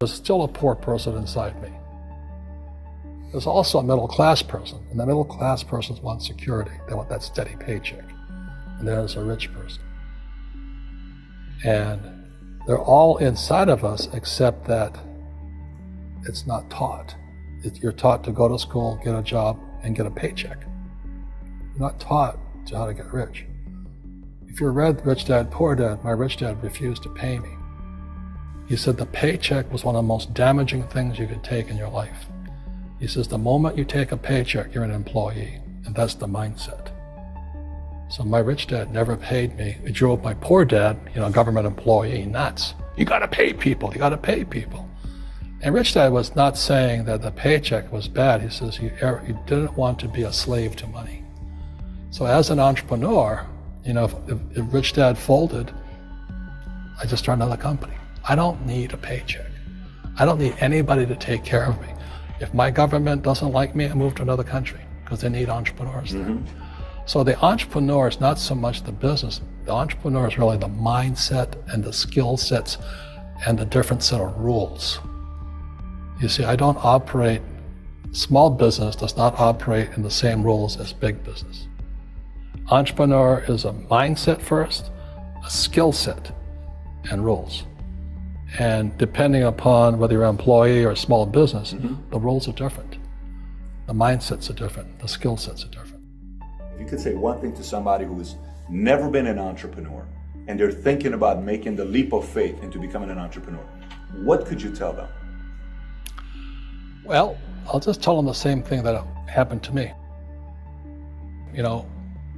There's still a poor person inside me. There's also a middle class person, and the middle class persons want security. They want that steady paycheck. And there's a rich person. And they're all inside of us, except that it's not taught. You're taught to go to school, get a job, and get a paycheck. You're not taught to how to get rich. If you read Rich Dad, Poor Dad, my rich dad refused to pay me. He said the paycheck was one of the most damaging things you could take in your life. He says the moment you take a paycheck, you're an employee, and that's the mindset. So my rich dad never paid me. It drove my poor dad, government employee, nuts. You gotta pay people, you gotta pay people. And Rich Dad was not saying that the paycheck was bad. He says you didn't want to be a slave to money. So as an entrepreneur, if Rich Dad folded, I just started another company. I don't need a paycheck. I don't need anybody to take care of me. If my government doesn't like me, I move to another country because they need entrepreneurs there. So the entrepreneur is not so much the business. The entrepreneur is really the mindset and the skill sets and the different set of rules. You see, I don't operate, small business does not operate in the same rules as big business. Entrepreneur is a mindset first, a skill set, and rules. And depending upon whether you're an employee or a small business, the rules are different. The mindsets are different, the skill sets are different. If you could say one thing to somebody who's never been an entrepreneur and they're thinking about making the leap of faith into becoming an entrepreneur, what could you tell them? Well, I'll just tell them the same thing that happened to me.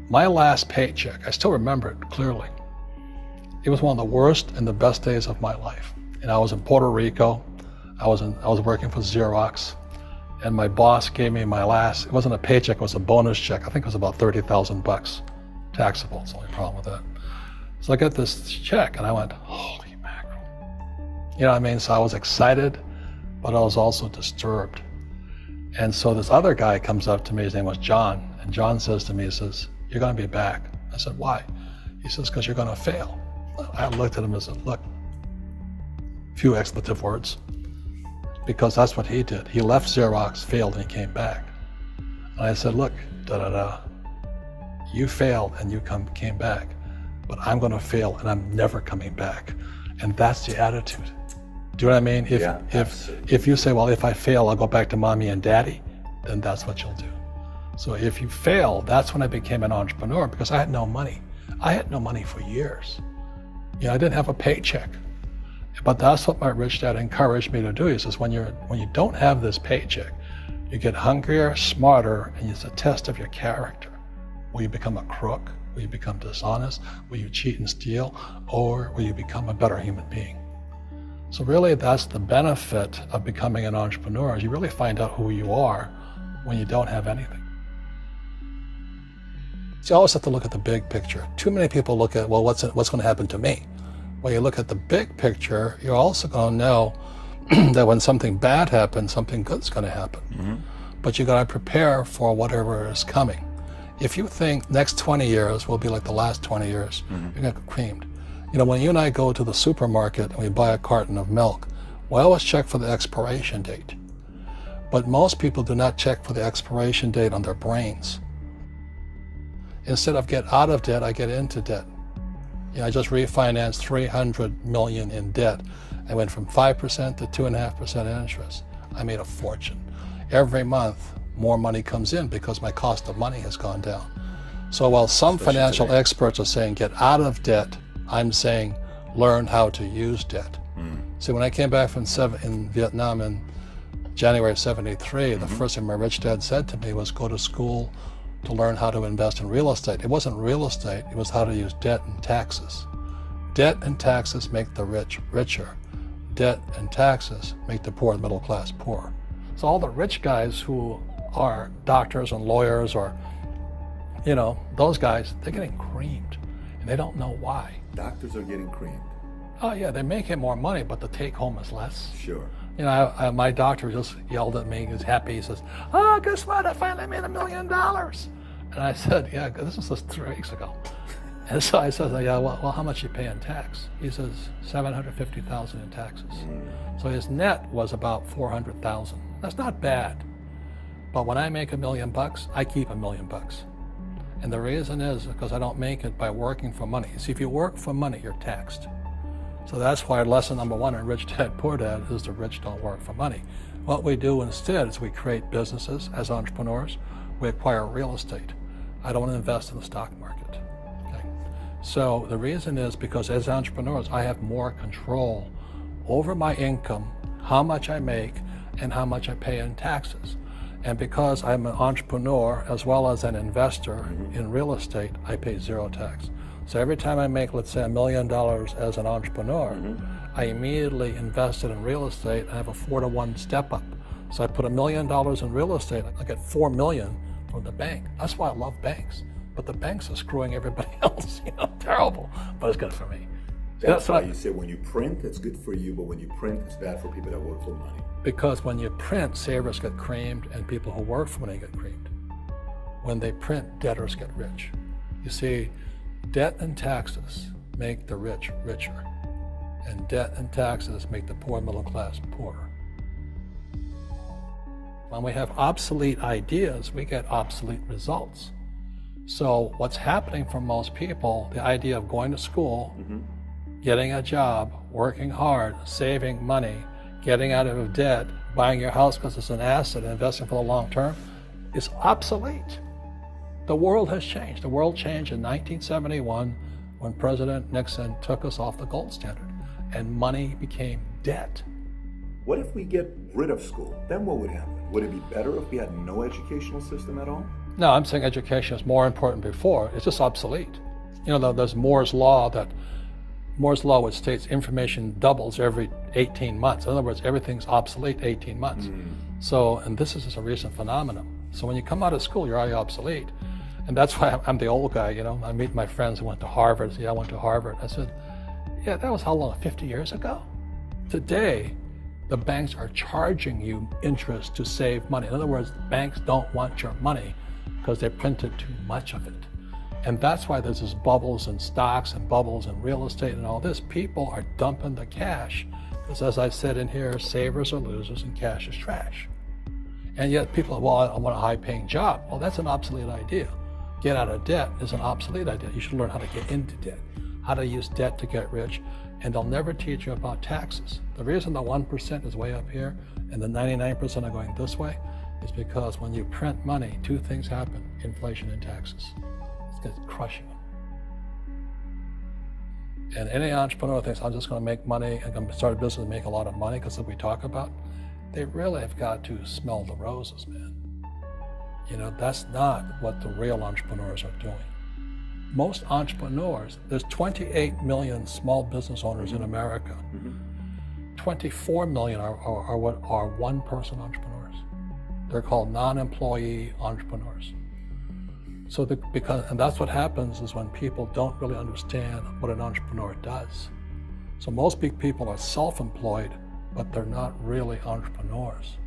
My last paycheck, I still remember it clearly. It was one of the worst and the best days of my life. And I was in Puerto Rico. I was working for Xerox, and my boss gave me my last, it wasn't a paycheck, it was a bonus check. I think it was about $30,000, taxable. It's the only problem with that. So I got this check and I went, holy mackerel. So I was excited, but I was also disturbed. And so this other guy comes up to me, his name was John, and John says to me, he says, you're gonna be back. I said, why? He says, because you're gonna fail. I looked at him and said, look, few expletive words, because that's what he did. He left Xerox, failed, and he came back. And I said, look, you failed and you came back, but I'm gonna fail and I'm never coming back. And that's the attitude. Do you know what I mean? If you say, well, if I fail, I'll go back to mommy and daddy, then that's what you'll do. So if you fail, that's when I became an entrepreneur, because I had no money. I had no money for years. I didn't have a paycheck. But that's what my rich dad encouraged me to do. He says, when you don't have this paycheck, you get hungrier, smarter, and it's a test of your character. Will you become a crook? Will you become dishonest? Will you cheat and steal? Or will you become a better human being? So really, that's the benefit of becoming an entrepreneur, is you really find out who you are when you don't have anything. So you always have to look at the big picture. Too many people look at, well, what's going to happen to me? When you look at the big picture, you're also going to know that when something bad happens, something good's going to happen. But you got to prepare for whatever is coming. If you think next 20 years will be like the last 20 years, you're going to get creamed. When you and I go to the supermarket and we buy a carton of milk, we always check for the expiration date. But most people do not check for the expiration date on their brains. Instead of get out of debt, I get into debt. I just refinanced $300 million in debt. I went from 5% to 2.5% interest. I made a fortune. Every month, more money comes in because my cost of money has gone down. So while some financial experts are saying get out of debt, I'm saying learn how to use debt. See, when I came back from in Vietnam in January of '73, the first thing my rich dad said to me was go to school to learn how to invest in real estate. It wasn't real estate, it was how to use debt and taxes. Debt and taxes make the rich richer. Debt and taxes make the poor and middle class poor. So all the rich guys who are doctors and lawyers or, those guys, they're getting creamed and they don't know why. Doctors are getting creamed. Oh yeah, they're making more money, but the take home is less. Sure. My doctor just yelled at me, he was happy, he says, guess what, I finally made $1 million. And I said, yeah, this was just 3 weeks ago. And so I said, yeah, well, how much you pay in tax? He says, $750,000 in taxes. So his net was about $400,000. That's not bad. But when I make $1 million, I keep $1 million. And the reason is because I don't make it by working for money. See, if you work for money, you're taxed. So that's why lesson number 1 in Rich Dad, Poor Dad is the rich don't work for money. What we do instead is we create businesses as entrepreneurs. We acquire real estate. I don't invest in the stock market. Okay? So the reason is because as entrepreneurs, I have more control over my income, how much I make, and how much I pay in taxes. And because I'm an entrepreneur as well as an investor in real estate, I pay 0 tax. So every time I make, let's say, $1 million as an entrepreneur, I immediately invested in real estate. I have a 4-to-1 step up. So I put $1 million in real estate, I get $4 million from the bank. That's why I love banks. But the banks are screwing everybody else, terrible, but it's good for me. That's why you say when you print, it's good for you, but when you print, it's bad for people that work for money. Because when you print, savers get creamed and people who work for money get creamed. When they print, debtors get rich. You see, debt and taxes make the rich richer, and debt and taxes make the poor middle class poorer. When we have obsolete ideas, we get obsolete results. So what's happening for most people, the idea of going to school, getting a job, working hard, saving money, getting out of debt, buying your house because it's an asset, investing for the long term, is obsolete. The world has changed. The world changed in 1971 when President Nixon took us off the gold standard and money became debt. What if we get rid of school? Then what would happen? Would it be better if we had no educational system at all? No, I'm saying education is more important before. It's just obsolete. There's Moore's Law which states information doubles every 18 months. In other words, everything's obsolete 18 months. So, and this is just a recent phenomenon. So when you come out of school, you're already obsolete. And that's why I'm the old guy, I meet my friends who went to Harvard. I went to Harvard. I said, yeah, that was how long, 50 years ago? Today, the banks are charging you interest to save money. In other words, banks don't want your money because they printed too much of it. And that's why there's this bubbles in stocks and bubbles in real estate and all this. People are dumping the cash because, as I said in here, savers are losers and cash is trash. And yet people, well, I want a high-paying job. Well, that's an obsolete idea. Get out of debt is an obsolete idea. You should learn how to get into debt, how to use debt to get rich, and they'll never teach you about taxes. The reason the 1% is way up here and the 99% are going this way is because when you print money, 2 things happen: inflation and taxes. It's crushing them. And any entrepreneur thinks, I'm just going to make money, I'm going to start a business and make a lot of money because of what we talk about. They really have got to smell the roses, man. That's not what the real entrepreneurs are doing. Most entrepreneurs, there's 28 million small business owners in America. 24 million are what are one-person entrepreneurs. They're called non-employee entrepreneurs. So and that's what happens is when people don't really understand what an entrepreneur does. So most big people are self-employed, but they're not really entrepreneurs.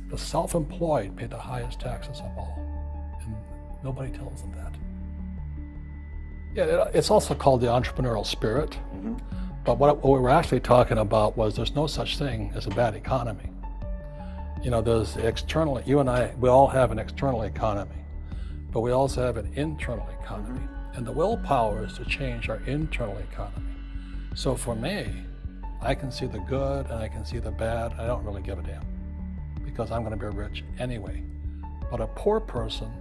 The self-employed pay the highest taxes of all, and nobody tells them that. Yeah, it's also called the entrepreneurial spirit, but what we were actually talking about was there's no such thing as a bad economy. There's external, you and I, we all have an external economy, but we also have an internal economy. And the willpower is to change our internal economy. So for me, I can see the good and I can see the bad. I don't really give a damn because I'm going to be rich anyway. But a poor person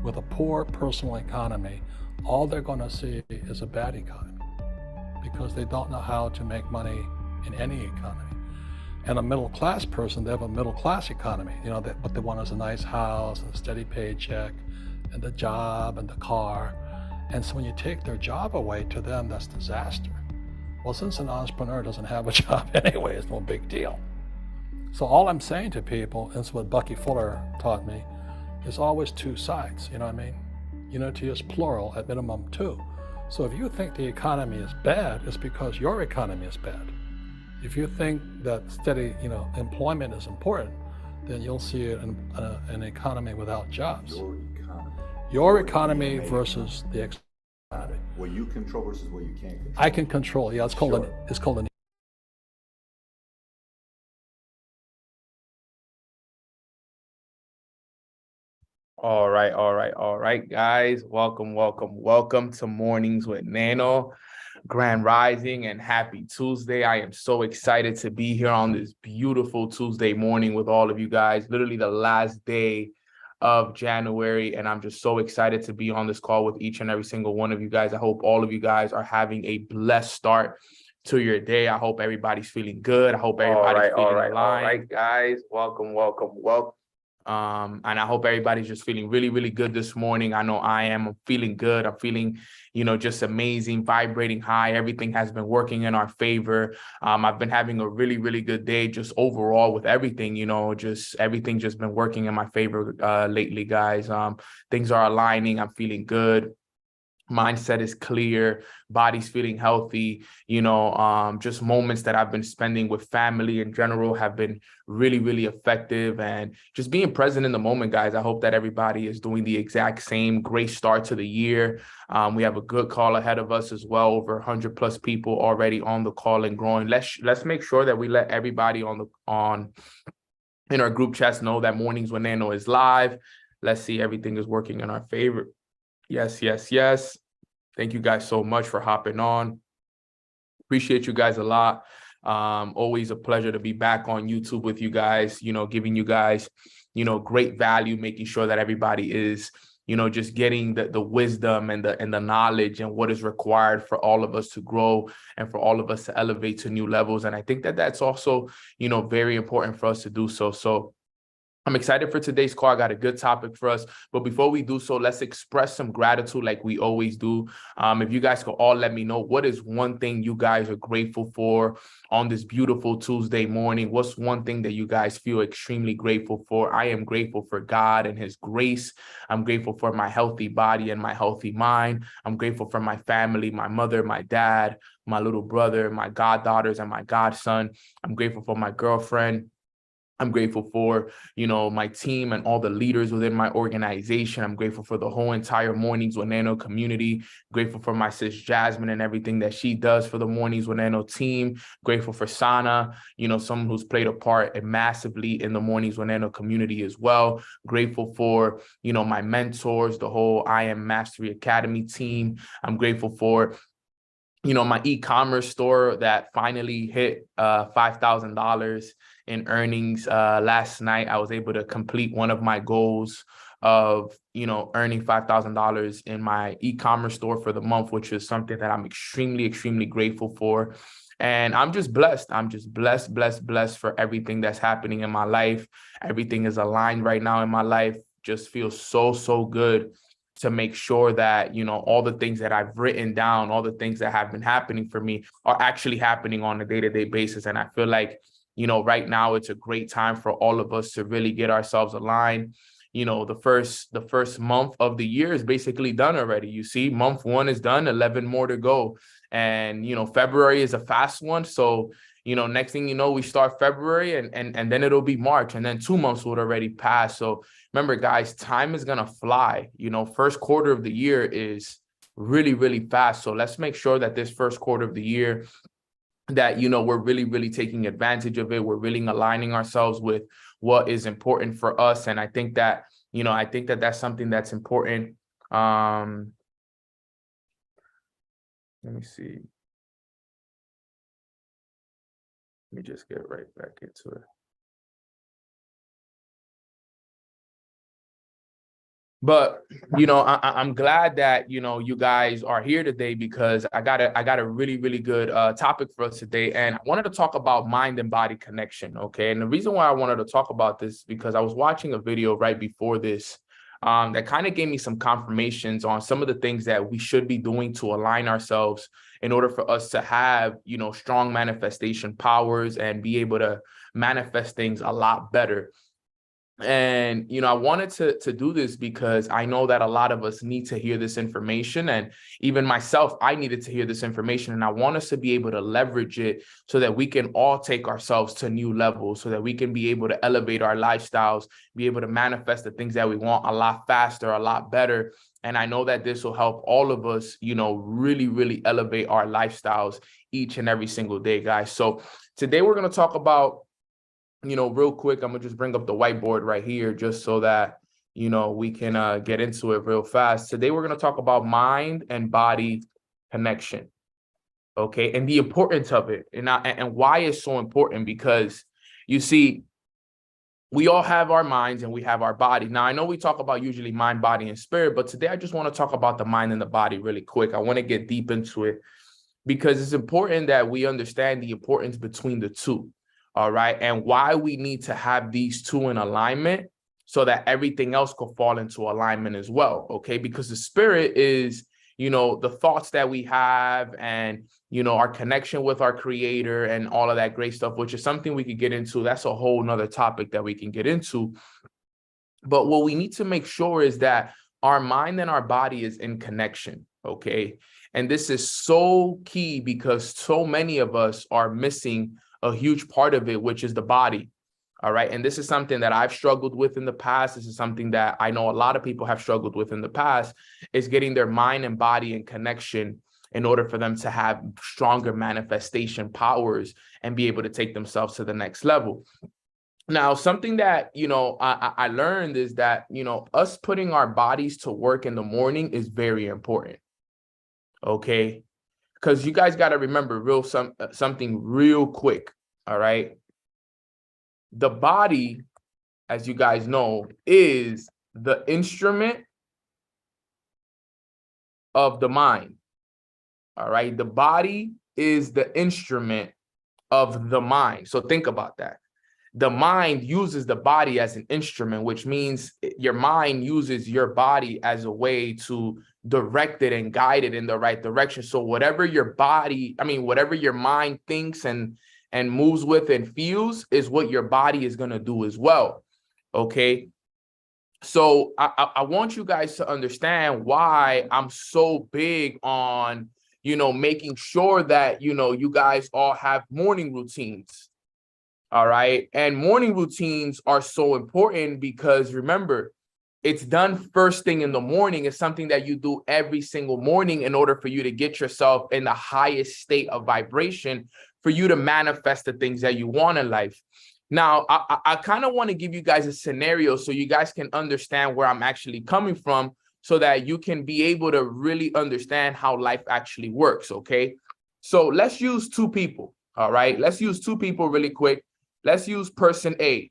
with a poor personal economy, all they're going to see is a bad economy because they don't know how to make money in any economy. And a middle class person, they have a middle class economy. What they want is a nice house and a steady paycheck and the job and the car. And so when you take their job away, to them, that's disaster. Well, since an entrepreneur doesn't have a job anyway, it's no big deal. So all I'm saying to people, and it's what Bucky Fuller taught me, is always 2 sides, you know what I mean? To use plural, at minimum 2. So if you think the economy is bad, it's because your economy is bad. If you think that steady, employment is important, then you'll see an economy without jobs. Your economy versus the What you control versus what you can't control. I can control. Yeah, it's called an All right, guys. Welcome to Mornings with Nano. Grand Rising and happy Tuesday. I am so excited to be here on this beautiful Tuesday morning with all of you guys. Literally the last day of January, and I'm just so excited to be on this call with each and every single one of you guys. I hope all of you guys are having a blessed start to your day. I hope everybody's feeling good. I hope everybody's feeling aligned. All right, guys. Welcome. And I hope everybody's just feeling really, really good this morning. I know I am. I'm feeling good. I'm feeling, just amazing, vibrating high. Everything has been working in our favor. I've been having a really, really good day just overall with everything, just everything just been working in my favor lately, guys. Things are aligning. I'm feeling good. Mindset is clear, body's feeling healthy, just moments that I've been spending with family in general have been really, really effective, and just being present in the moment, guys. I hope that everybody is doing the exact same. Great start to the year. We have a good call ahead of us as well. Over 100 plus people already on the call and growing. Let's make sure that we let everybody in our group chats know that Mornings with Nano is live. Let's see, everything is working in our favor. Yes. Thank you guys so much for hopping on. Appreciate you guys a lot. Always a pleasure to be back on YouTube with you guys, giving you guys, great value, making sure that everybody is, just getting the wisdom and the knowledge and what is required for all of us to grow and for all of us to elevate to new levels. And I think that that's also, very important for us to do so. So I'm excited for today's call. I got a good topic for us. But before we do so, let's express some gratitude like we always do. If you guys could all let me know, what is one thing you guys are grateful for on this beautiful Tuesday morning? What's one thing that you guys feel extremely grateful for? I am grateful for God and his grace. I'm grateful for my healthy body and my healthy mind. I'm grateful for my family, my mother, my dad, my little brother, my goddaughters, and my godson. I'm grateful for my girlfriend. I'm grateful for, my team and all the leaders within my organization. I'm grateful for the whole entire Mornings with Nano community. Grateful for my sis Jasmine and everything that she does for the Mornings with Nano team. Grateful for Sana, someone who's played a part massively in the Mornings with Nano community as well. Grateful for, my mentors, the whole I Am Mastery Academy team. I'm grateful for my e-commerce store that finally hit $5,000 in earnings last night. I was able to complete one of my goals of, earning $5,000 in my e-commerce store for the month, which is something that I'm extremely, extremely grateful for. And I'm just blessed. I'm just blessed for everything that's happening in my life. Everything is aligned right now in my life. Just feels so good to make sure that, all the things that I've written down, all the things that have been happening for me are actually happening on a day-to-day basis. And I feel like, right now it's a great time for all of us to really get ourselves aligned. The first month of the year is basically done already. You see, month 1 is done, 11 more to go. And, February is a fast one. So, next thing you know, we start February and then it'll be March, and then 2 months would already pass. So remember, guys, time is going to fly. First quarter of the year is really, really fast. So let's make sure that this first quarter of the year that, we're really, really taking advantage of it. We're really aligning ourselves with what is important for us. And I think that, that's something that's important. Let me see. Let me just get right back into it. But, I'm glad that, you guys are here today, because I got a really, really good topic for us today. And I wanted to talk about mind and body connection. Okay. And the reason why I wanted to talk about this, because I was watching a video right before this that kind of gave me some confirmations on some of the things that we should be doing to align ourselves in order for us to have, strong manifestation powers and be able to manifest things a lot better. And, I wanted to do this because I know that a lot of us need to hear this information. And even myself, I needed to hear this information. And I want us to be able to leverage it so that we can all take ourselves to new levels, so that we can be able to elevate our lifestyles, be able to manifest the things that we want a lot faster, a lot better. And I know that this will help all of us, really, really elevate our lifestyles each and every single day, guys. So today we're going to talk about, real quick, I'm gonna just bring up the whiteboard right here just so that, we can get into it real fast. Today, we're gonna talk about mind and body connection, okay? And the importance of it and why it's so important, because you see, we all have our minds and we have our body. Now, I know we talk about usually mind, body, and spirit, but today I just wanna talk about the mind and the body really quick. I wanna get deep into it because it's important that we understand the importance between the two. All right. And why we need to have these two in alignment so that everything else could fall into alignment as well. Okay. Because the spirit is, the thoughts that we have and, our connection with our creator and all of that great stuff, which is something we could get into. That's a whole nother topic that we can get into. But what we need to make sure is that our mind and our body is in connection. Okay. And this is so key because so many of us are missing a huge part of it, which is the body. All right. And this is something that I've struggled with in the past. This is something that I know a lot of people have struggled with in the past, is getting their mind and body in connection in order for them to have stronger manifestation powers and be able to take themselves to the next level. Now, something that, I learned is that, us putting our bodies to work in the morning is very important. Okay. Because you guys got to remember something real quick. All right. The body, as you guys know, is the instrument of the mind. All right. The body is the instrument of the mind. So think about that. The mind uses the body as an instrument, which means your mind uses your body as a way to direct it and guide it in the right direction. So whatever your mind thinks and moves with and feels is what your body is going to do as well. Okay. So I want you guys to understand why I'm so big on, making sure that, you guys all have morning routines. All right. And morning routines are so important because remember, it's done first thing in the morning. It's something that you do every single morning in order for you to get yourself in the highest state of vibration for you to manifest the things that you want in life. Now, I kind of want to give you guys a scenario so you guys can understand where I'm actually coming from so that you can be able to really understand how life actually works. Okay. So let's use two people. All right. Let's use two people really quick. Let's use person A.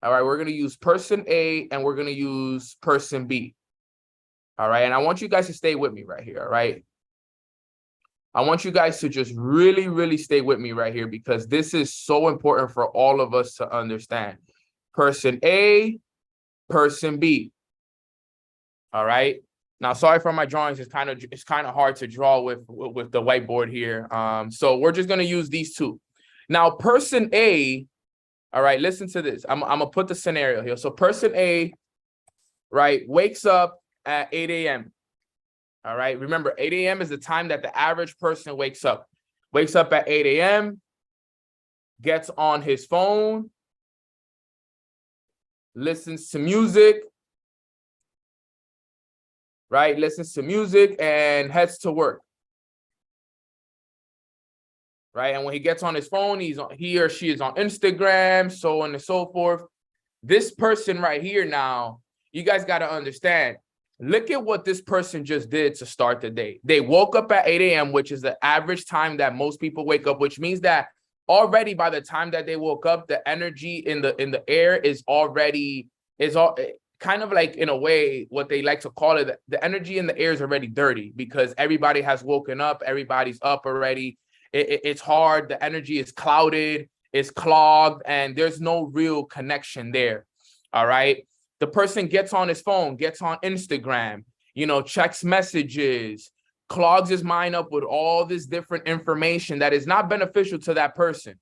All right, we're going to use person A and we're going to use person B. All right, and I want you guys to stay with me right here, all right? I want you guys to just really, really stay with me right here because this is so important for all of us to understand. Person A, person B. All right. Now, sorry for my drawings. It's kind of hard to draw with the whiteboard here. So we're just going to use these two. Now, person A, all right, listen to this. I'm going to put the scenario here. So person A, right, wakes up at 8 a.m. All right. Remember, 8 a.m. is the time that the average person wakes up. Wakes up at 8 a.m., gets on his phone, listens to music, right? Listens to music and heads to work. Right. And when he gets on his phone, he or she is on Instagram, so on and so forth. This person right here now, you guys got to understand. Look at what this person just did to start the day. They woke up at 8 a.m., which is the average time that most people wake up, which means that already by the time that they woke up, the energy in the air is kind of like, in a way, what they like to call it, the energy in the air is already dirty because everybody has woken up. Everybody's up already. It's hard. The energy is clouded, it's clogged, and there's no real connection there. All right. The person gets on his phone, gets on Instagram, checks messages, clogs his mind up with all this different information that is not beneficial to that person.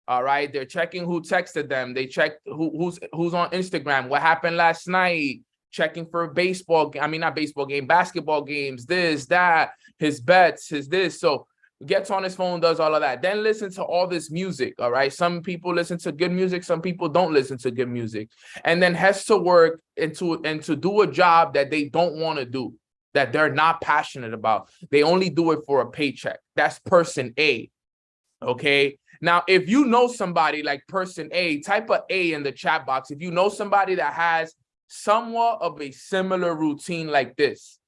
All right. They're checking who texted them. They check who's on Instagram, what happened last night, checking for basketball games, this, that, his bets, his this. So gets on his phone, does all of that. Then listen to all this music. All right. Some people listen to good music. Some people don't listen to good music. And then has to work and to do a job that they don't want to do, that they're not passionate about. They only do it for a paycheck. That's person A. Okay. Now, if you know somebody like person A, type a A in the chat box. If you know somebody that has somewhat of a similar routine like this,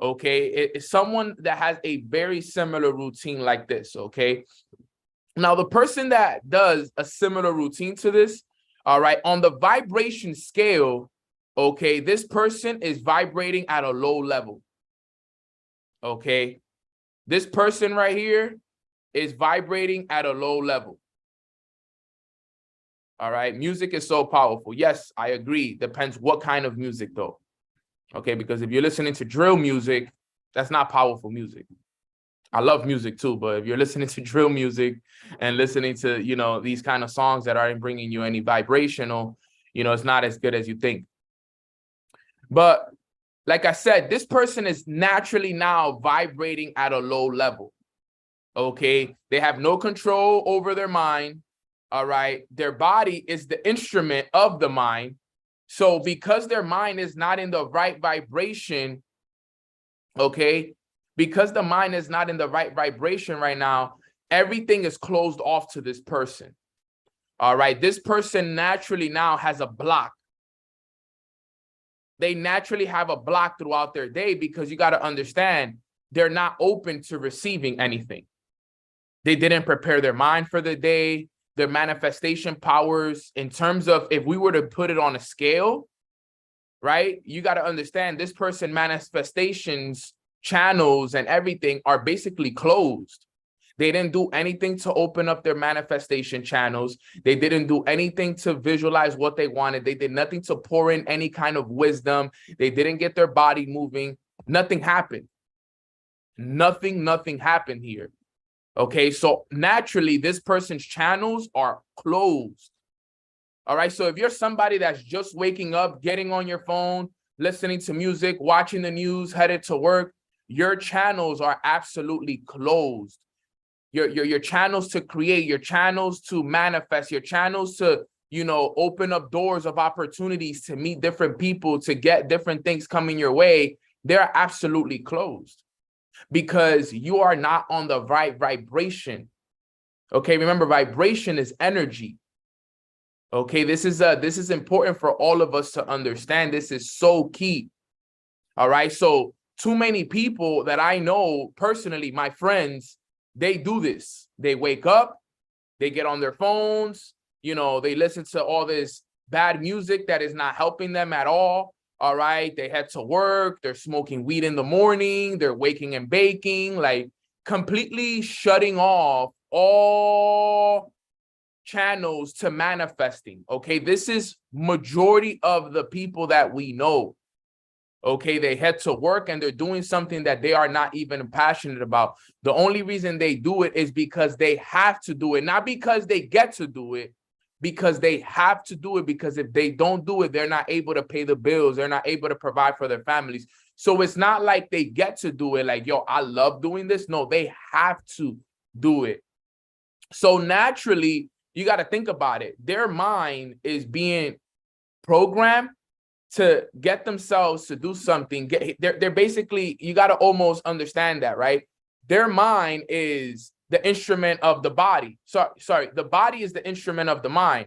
okay, it's someone that has a very similar routine like this, okay. Now, the person that does a similar routine to this, all right, on the vibration scale, okay, this person is vibrating at a low level, okay. This person right here is vibrating at a low level. All right. Music is so powerful. Yes, I agree. Depends what kind of music though. Okay. Because if you're listening to drill music, that's not powerful music. I love music too, but if you're listening to drill music and listening to, you know, these kind of songs that aren't bringing you any vibrational, you know, it's not as good as you think. But like I said, this person is naturally now vibrating at a low level. Okay, they have no control over their mind. All right, their body is the instrument of the mind. So because their mind is not in the right vibration, okay, because the mind is not in the right vibration right now, everything is closed off to this person. All right, this person naturally now has a block. They naturally have a block throughout their day because you got to understand, they're not open to receiving anything. They didn't prepare their mind for the day, their manifestation powers. In terms of, if we were to put it on a scale, right, you got to understand this person manifestations, channels and everything are basically closed. They didn't do anything to open up their manifestation channels. They didn't do anything to visualize what they wanted. They did nothing to pour in any kind of wisdom. They didn't get their body moving. Nothing happened. Nothing happened here. Okay, so naturally, this person's channels are closed. All right, so if you're somebody that's just waking up, getting on your phone, listening to music, watching the news, headed to work, your channels are absolutely closed. Your channels to create, your channels to manifest, your channels to, you know, open up doors of opportunities to meet different people, to get different things coming your way, they're absolutely closed. Because you are not on the right vibration. Okay, remember, vibration is energy. Okay, this is important for all of us to understand. This is so key. All right, so too many people that I know personally, my friends, they do this. They wake up, they get on their phones, you know, they listen to all this bad music that is not helping them at all. All right, they head to work, they're smoking weed in the morning, they're waking and baking, like completely shutting off all channels to manifesting. Okay, this is majority of the people that we know. Okay, they head to work and they're doing something that they are not even passionate about. The only reason they do it is because they have to do it, not because they get to do it, because they have to do it, because if they don't do it, they're not able to pay the bills. They're not able to provide for their families. So it's not like they get to do it like, yo, I love doing this. No, they have to do it. So naturally, you got to think about it. Their mind is being programmed to get themselves to do something. They're basically, you got to almost understand that, right? Their mind is the instrument of the body. Sorry, the body is the instrument of the mind.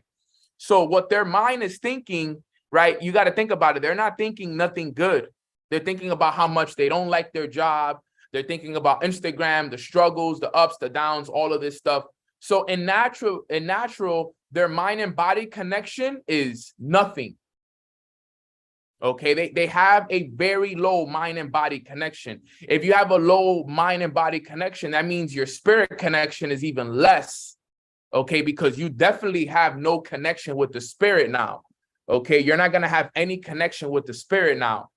So what their mind is thinking, right? You got to think about it. They're not thinking nothing good. They're thinking about how much they don't like their job. They're thinking about Instagram, the struggles, the ups, the downs, all of this stuff. So in natural, their mind and body connection is nothing. Okay, they have a very low mind and body connection. If you have a low mind and body connection, that means your spirit connection is even less. Okay, because you definitely have no connection with the spirit now. Okay, you're not going to have any connection with the spirit now.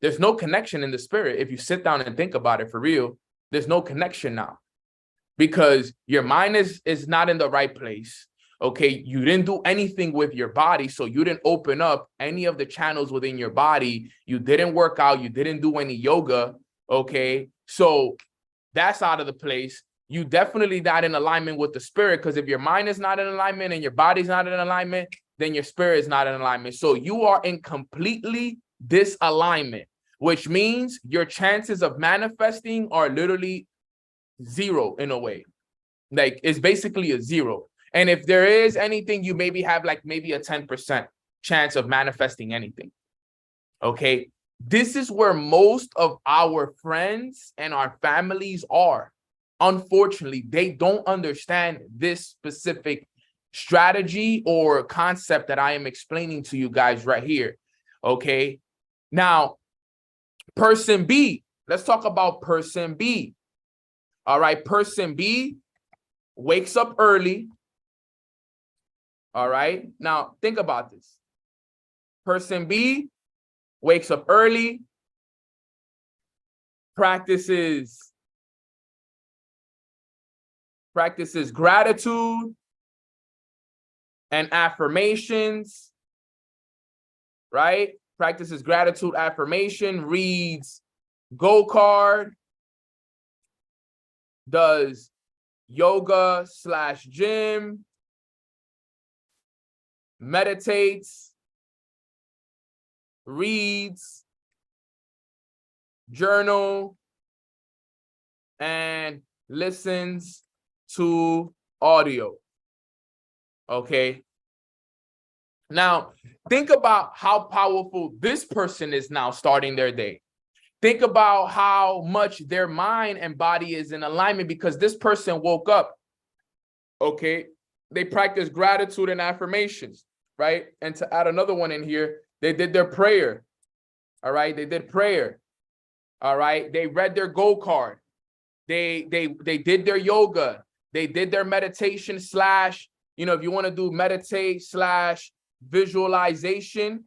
There's no connection in the spirit. If you sit down and think about it for real, there's no connection now because your mind is not in the right place. Okay, you didn't do anything with your body, so you didn't open up any of the channels within your body. You didn't work out, you didn't do any yoga. Okay, so that's out of the place. You definitely not in alignment with the spirit, because if your mind is not in alignment and your body's not in alignment, then your spirit is not in alignment. So you are in completely disalignment, which means your chances of manifesting are literally zero in a way. Like, it's basically a zero. And if there is anything, you maybe have like maybe a 10% chance of manifesting anything. Okay. This is where most of our friends and our families are. Unfortunately, they don't understand this specific strategy or concept that I am explaining to you guys right here. Okay. Now, person B, let's talk about person B. All right. Person B wakes up early. All right. Now, think about this. Person B wakes up early, practices gratitude and affirmations, right? Practices gratitude, affirmation, reads Go Card, does yoga/gym, meditates, reads, journal, and listens to audio. Okay. Now, think about how powerful this person is now starting their day. Think about how much their mind and body is in alignment, because this person woke up. Okay. They practice gratitude and affirmations, right? And to add another one in here, they did their prayer. All right. They did prayer. All right. They read their Go Card. They did their yoga. They did their meditation / if you want to do meditate / visualization.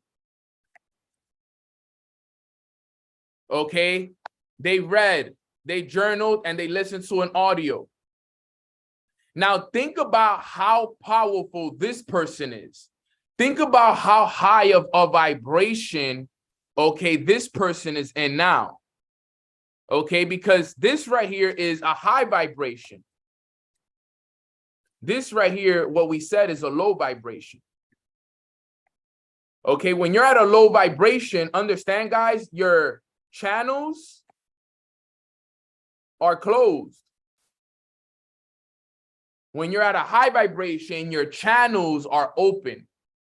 Okay. They read, they journaled, and they listened to an audio. Now think about how powerful this person is. Think about how high of a vibration, okay, this person is in now. Okay, because this right here is a high vibration. This right here, what we said, is a low vibration. Okay, when you're at a low vibration, understand, guys, your channels are closed. When you're at a high vibration, your channels are open.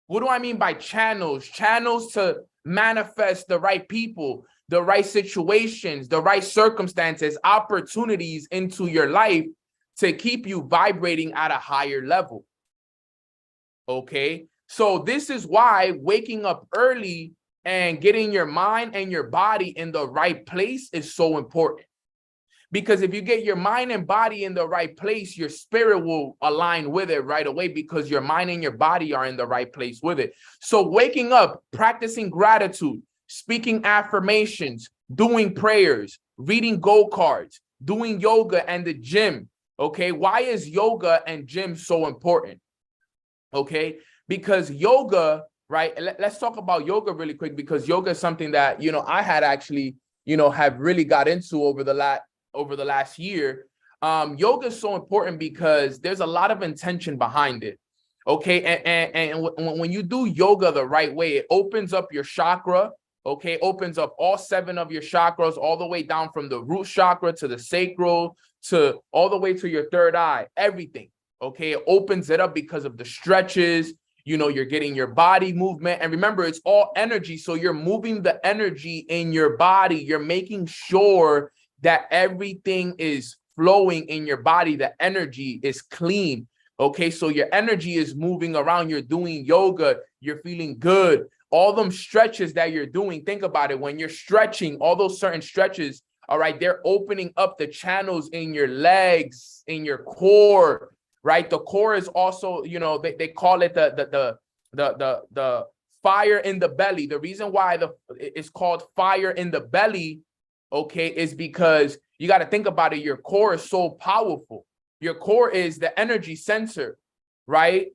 What do I mean by channels? Channels to manifest the right people, the right situations, the right circumstances, opportunities into your life to keep you vibrating at a higher level. Okay, so this is why waking up early and getting your mind and your body in the right place is so important. Because if you get your mind and body in the right place, your spirit will align with it right away, because your mind and your body are in the right place with it. So waking up, practicing gratitude, speaking affirmations, doing prayers, reading Go Cards, doing yoga and the gym. Okay, why is yoga and gym so important? Okay, because yoga, right? Let's talk about yoga really quick, because yoga is something that, I had actually, have really got into over the last year. Yoga is so important because there's a lot of intention behind it. Okay, and when you do yoga the right way, it opens up your chakra. Okay, opens up all 7 of your chakras, all the way down from the root chakra to the sacral to all the way to your third eye, everything. Okay, it opens it up because of the stretches. You're getting your body movement. And remember, it's all energy. So you're moving the energy in your body. You're making sure that everything is flowing in your body. The energy is clean. Okay, so your energy is moving around. You're doing yoga. You're feeling good. All them stretches that you're doing, think about it. When you're stretching, all those certain stretches, all right, they're opening up the channels in your legs, in your core, right? The core is also, they call it the fire in the belly. The reason why it's called fire in the belly, okay, is because you got to think about it. Your core is so powerful. Your core is the energy sensor, right?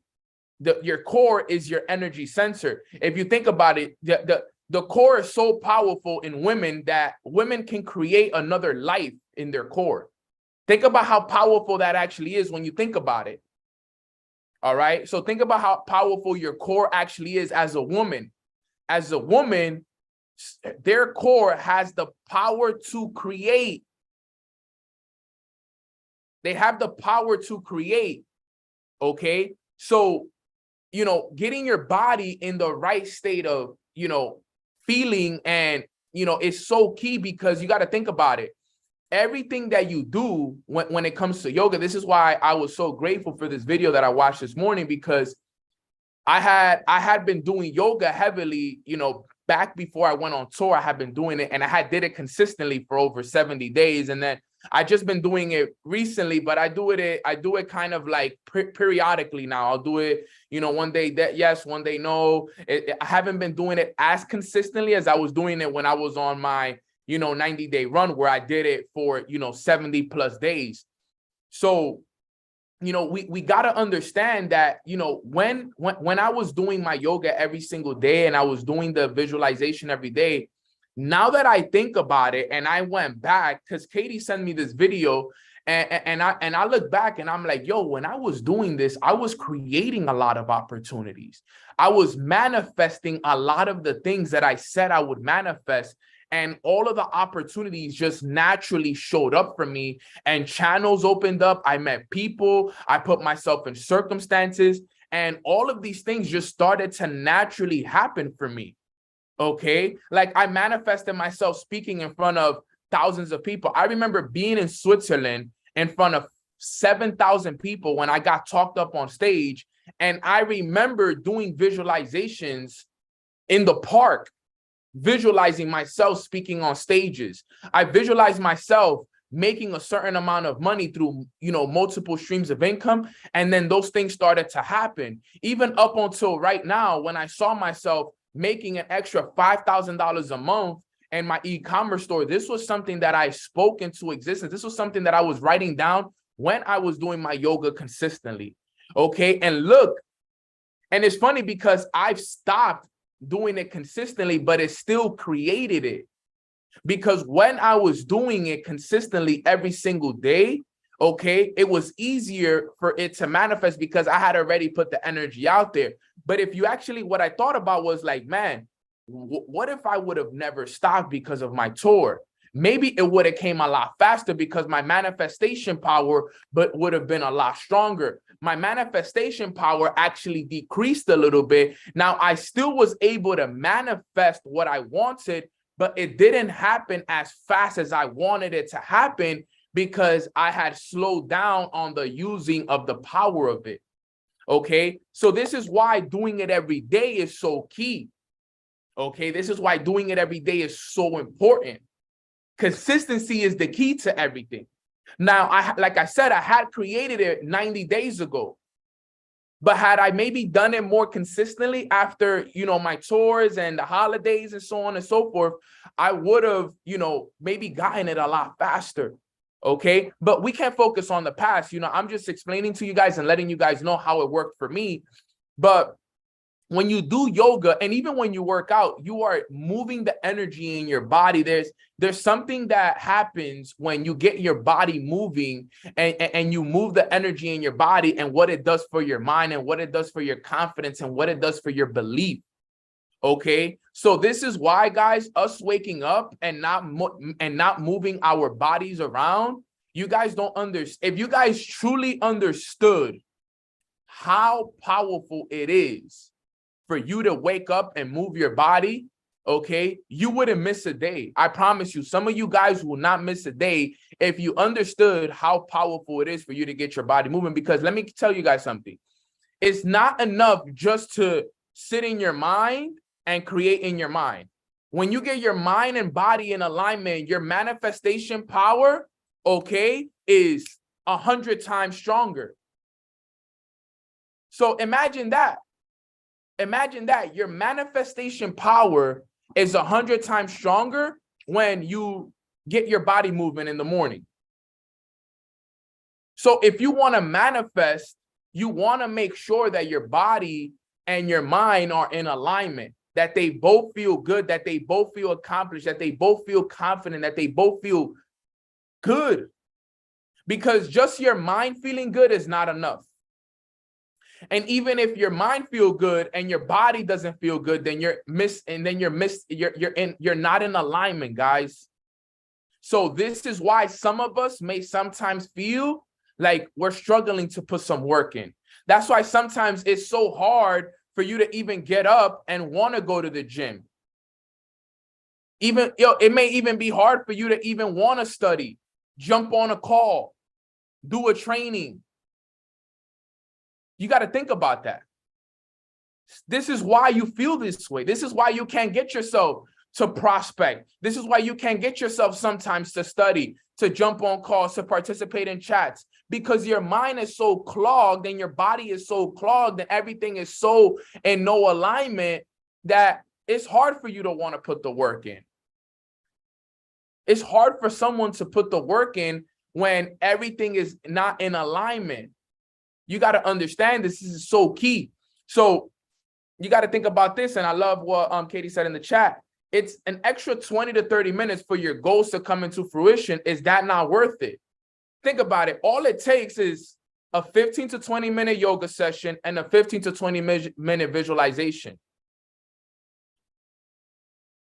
your core is your energy sensor. If you think about it, the core is so powerful in women that women can create another life in their core. Think about how powerful that actually is when you think about it. All right. So think about how powerful your core actually is as a woman. As a woman, their core has the power to create. They have the power to create. Okay. So, you know, getting your body in the right state of, you know, feeling and, you know, is so key, because you got to think about it. Everything that you do when it comes to yoga, this is why I was so grateful for this video that I watched this morning, because I had been doing yoga heavily, you know, back before I went on tour. I had been doing it, and I did it consistently for over 70 days. And then I just been doing it recently, but I do it kind of like periodically now. I'll do it, you know, one day that yes, one day no. I haven't been doing it as consistently as I was doing it when I was on my, you know, 90-day run, where I did it for, you know, 70 plus days. So, you know, we got to understand that, you know, when I was doing my yoga every single day and I was doing the visualization every day, now that I think about it, and I went back, because Katie sent me this video, and I look back and I'm like, yo, when I was doing this, I was creating a lot of opportunities. I was manifesting a lot of the things that I said I would manifest. And all of the opportunities just naturally showed up for me, and channels opened up. I met people, I put myself in circumstances, and all of these things just started to naturally happen for me. Okay. Like I manifested myself speaking in front of thousands of people. I remember being in Switzerland in front of 7,000 people when I got talked up on stage. And I remember doing visualizations in the park, visualizing myself speaking on stages. I visualized myself making a certain amount of money through, you know, multiple streams of income. And then those things started to happen. Even up until right now, when I saw myself making an extra $5,000 a month in my e-commerce store, this was something that I spoke into existence. This was something that I was writing down when I was doing my yoga consistently. Okay. And look, and it's funny because I've stopped doing it consistently, but it still created it. Because when I was doing it consistently every single day, okay, it was easier for it to manifest because I had already put the energy out there. But if you actually, what I thought about was like, man, what if I would have never stopped because of my tour? Maybe it would have came a lot faster because my manifestation power would have been a lot stronger. My manifestation power actually decreased a little bit. Now, I still was able to manifest what I wanted, but it didn't happen as fast as I wanted it to happen because I had slowed down on the using of the power of it. Okay, so this is why doing it every day is so key. Okay, this is why doing it every day is so important. Consistency is the key to everything. Now, like I said, I had created it 90 days ago, but had I maybe done it more consistently after, you know, my tours and the holidays and so on and so forth, I would have, you know, maybe gotten it a lot faster. Okay, but we can't focus on the past. You know, I'm just explaining to you guys and letting you guys know how it worked for me. But when you do yoga, and even when you work out, you are moving the energy in your body. There's something that happens when you get your body moving and you move the energy in your body, and what it does for your mind and what it does for your confidence and what it does for your belief. Okay, so this is why, guys, us waking up and not moving our bodies around, you guys don't understand. If you guys truly understood how powerful it is for you to wake up and move your body, okay, you wouldn't miss a day. I promise you, some of you guys will not miss a day if you understood how powerful it is for you to get your body moving. Because let me tell you guys something. It's not enough just to sit in your mind and create in your mind. When you get your mind and body in alignment, your manifestation power, okay, is 100 times stronger. So imagine that. Imagine that your manifestation power is 100 times stronger when you get your body moving in the morning. So if you want to manifest you want to make sure that your body and your mind are in alignment, that they both feel good, that they both feel accomplished, that they both feel confident, that they both feel good. Because just your mind feeling good is not enough. And even if your mind feel good and your body doesn't feel good, then you're not in alignment, guys. So this is why some of us may sometimes feel like we're struggling to put some work in. That's why sometimes it's so hard for you to even get up and want to go to the gym. It may even be hard for you to even want to study, jump on a call, do a training. You got to think about that. This is why you feel this way. This is why you can't get yourself to prospect. This is why you can't get yourself sometimes to study, to jump on calls, to participate in chats, because your mind is so clogged and your body is so clogged and everything is so in no alignment that it's hard for you to want to put the work in. It's hard for someone to put the work in when everything is not in alignment. You got to understand this is so key. So you got to think about this. And I love what Katie said in the chat. It's an extra 20 to 30 minutes for your goals to come into fruition. Is that not worth it? Think about it. All it takes is a 15 to 20 minute yoga session and a 15 to 20 minute visualization.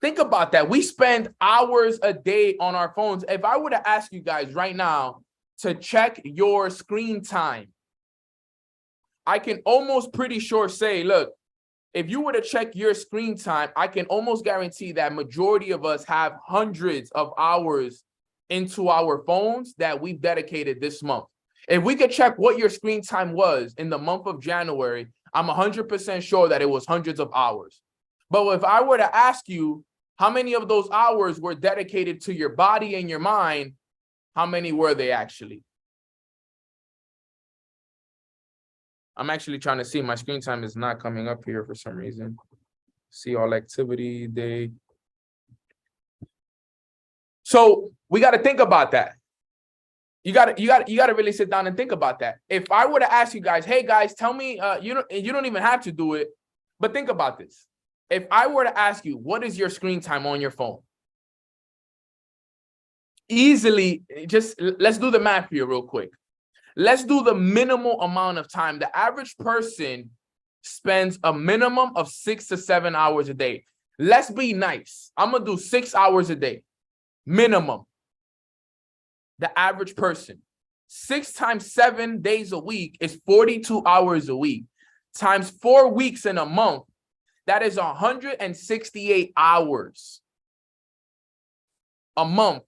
Think about that. We spend hours a day on our phones. If I were to ask you guys right now to check your screen time, I can almost pretty sure say, look, if you were to check your screen time, I can almost guarantee that majority of us have hundreds of hours into our phones that we've dedicated this month. If we could check what your screen time was in the month of January, I'm 100% sure that it was hundreds of hours. But if I were to ask you how many of those hours were dedicated to your body and your mind, how many were they actually? I'm actually trying to see. My screen time is not coming up here for some reason. See all activity day. So we got to think about that. You got to really sit down and think about that. If I were to ask you guys, hey guys, tell me, you don't even have to do it, but think about this. If I were to ask you, what is your screen time on your phone? Easily, just let's do the math here real quick. Let's do the minimal amount of time. The average person spends a minimum of 6 to 7 hours a day. Let's be nice. I'm going to do 6 hours a day. Minimum. The average person. 6 times 7 days a week is 42 hours a week. Times 4 weeks in a month, that is 168 hours a month.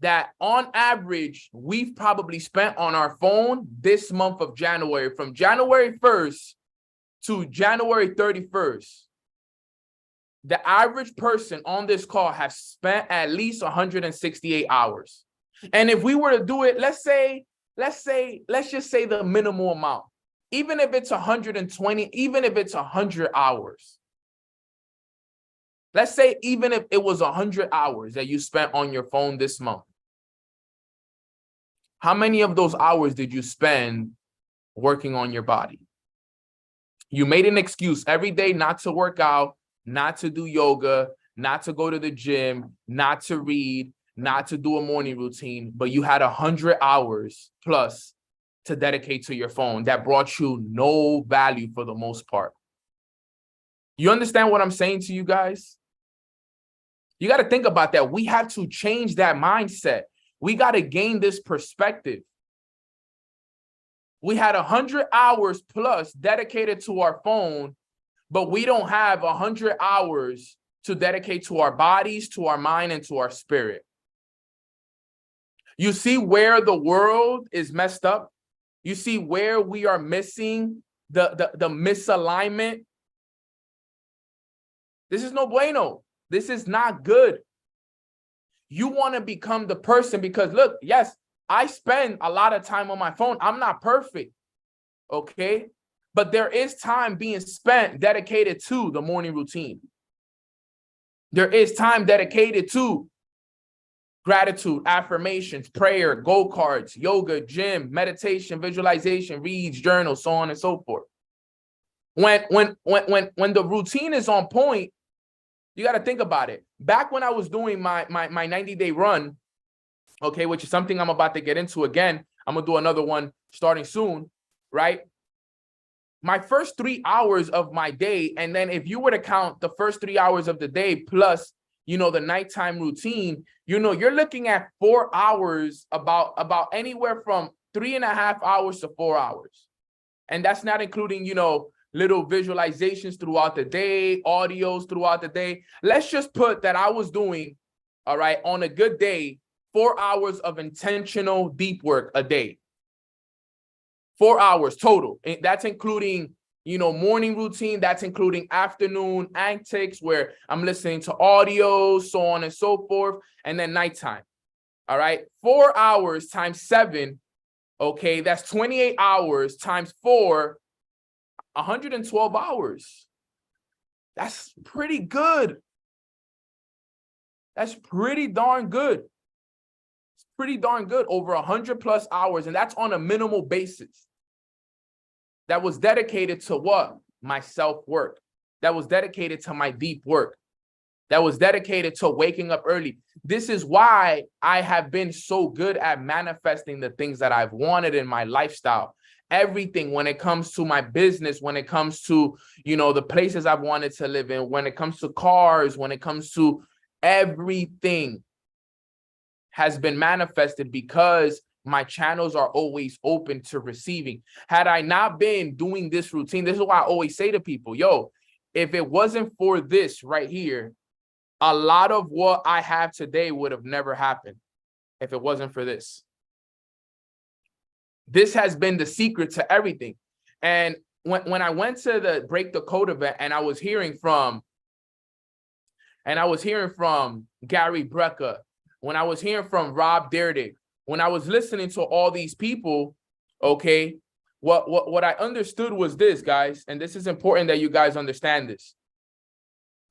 That on average, we've probably spent on our phone this month of January, from January 1st to January 31st. The average person on this call has spent at least 168 hours. And if we were to do it, let's just say the minimal amount, even if it's 120, even if it's 100 hours. Let's say even if it was 100 hours that you spent on your phone this month. How many of those hours did you spend working on your body? You made an excuse every day not to work out, not to do yoga, not to go to the gym, not to read, not to do a morning routine, but you had 100 hours plus to dedicate to your phone that brought you no value for the most part. You understand what I'm saying to you guys? You got to think about that. We have to change that mindset. We got to gain this perspective. We had 100 hours plus dedicated to our phone, but we don't have 100 hours to dedicate to our bodies, to our mind, and to our spirit. You see where the world is messed up? You see where we are missing the misalignment? This is no bueno. This is not good. You want to become the person because, look, yes, I spend a lot of time on my phone. I'm not perfect, okay? But there is time being spent dedicated to the morning routine. There is time dedicated to gratitude, affirmations, prayer, go-karts, yoga, gym, meditation, visualization, reads, journals, so on and so forth. When the routine is on point, you got to think about it. Back when I was doing my 90-day run, okay, which is something I'm about to get into again. I'm gonna do another one starting soon, right? My first 3 hours of my day, and then if you were to count the first 3 hours of the day plus, the nighttime routine, you're looking at 4 hours, about anywhere from 3.5 hours to 4 hours. And that's not including, little visualizations throughout the day, audios throughout the day. Let's just put that I was doing, all right, on a good day, 4 hours of intentional deep work a day. 4 hours total. That's including, morning routine. That's including afternoon antics where I'm listening to audio, so on and so forth, and then nighttime. All right. 4 hours times 7. Okay. That's 28 hours times 4, 112 hours. That's pretty good. That's pretty darn good. It's pretty darn good. Over 100+ hours. And that's on a minimal basis. That was dedicated to what? My self-work. That was dedicated to my deep work. That was dedicated to waking up early. This is why I have been so good at manifesting the things that I've wanted in my lifestyle. Everything, when it comes to my business, when it comes to, the places I've wanted to live in, when it comes to cars, when it comes to everything has been manifested because my channels are always open to receiving. Had I not been doing this routine, this is why I always say to people, yo, if it wasn't for this right here, a lot of what I have today would have never happened if it wasn't for this. This has been the secret to everything. And when I went to the Break the Code event and I was hearing from Gary Brecka, when I was hearing from Rob Dyrdek, when I was listening to all these people, okay, what I understood was this, guys, and this is important that you guys understand this.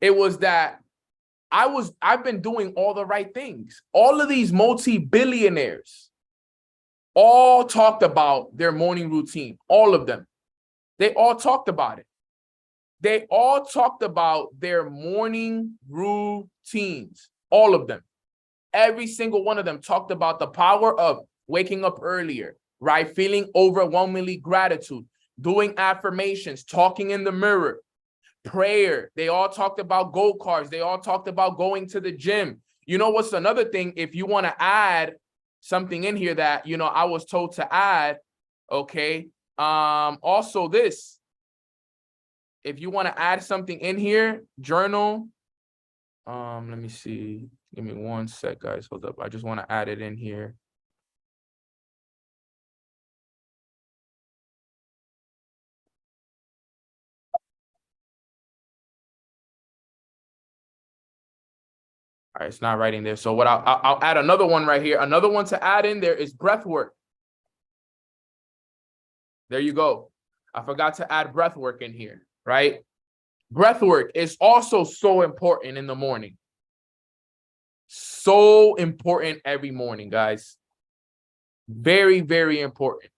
It was that I've been doing all the right things. All of these multi-billionaires all talked about their morning routine, all of them. They all talked about it. They all talked about their morning routines, all of them. Every single one of them talked about the power of waking up earlier, right? Feeling overwhelmingly gratitude, doing affirmations, talking in the mirror, prayer. They all talked about go-karts. They all talked about going to the gym. You know what's another thing? If you want to add something in here that, I was told to add, okay? Also this, if you want to add something in here, journal. Let me see. Give me one sec, guys. Hold up. I just want to add it in here. All right, it's not writing there. So what I'll add another one right here. Another one to add in there is breath work. There you go. I forgot to add breath work in here, right? Breath work is also so important in the morning. So important every morning, guys. Very, very important.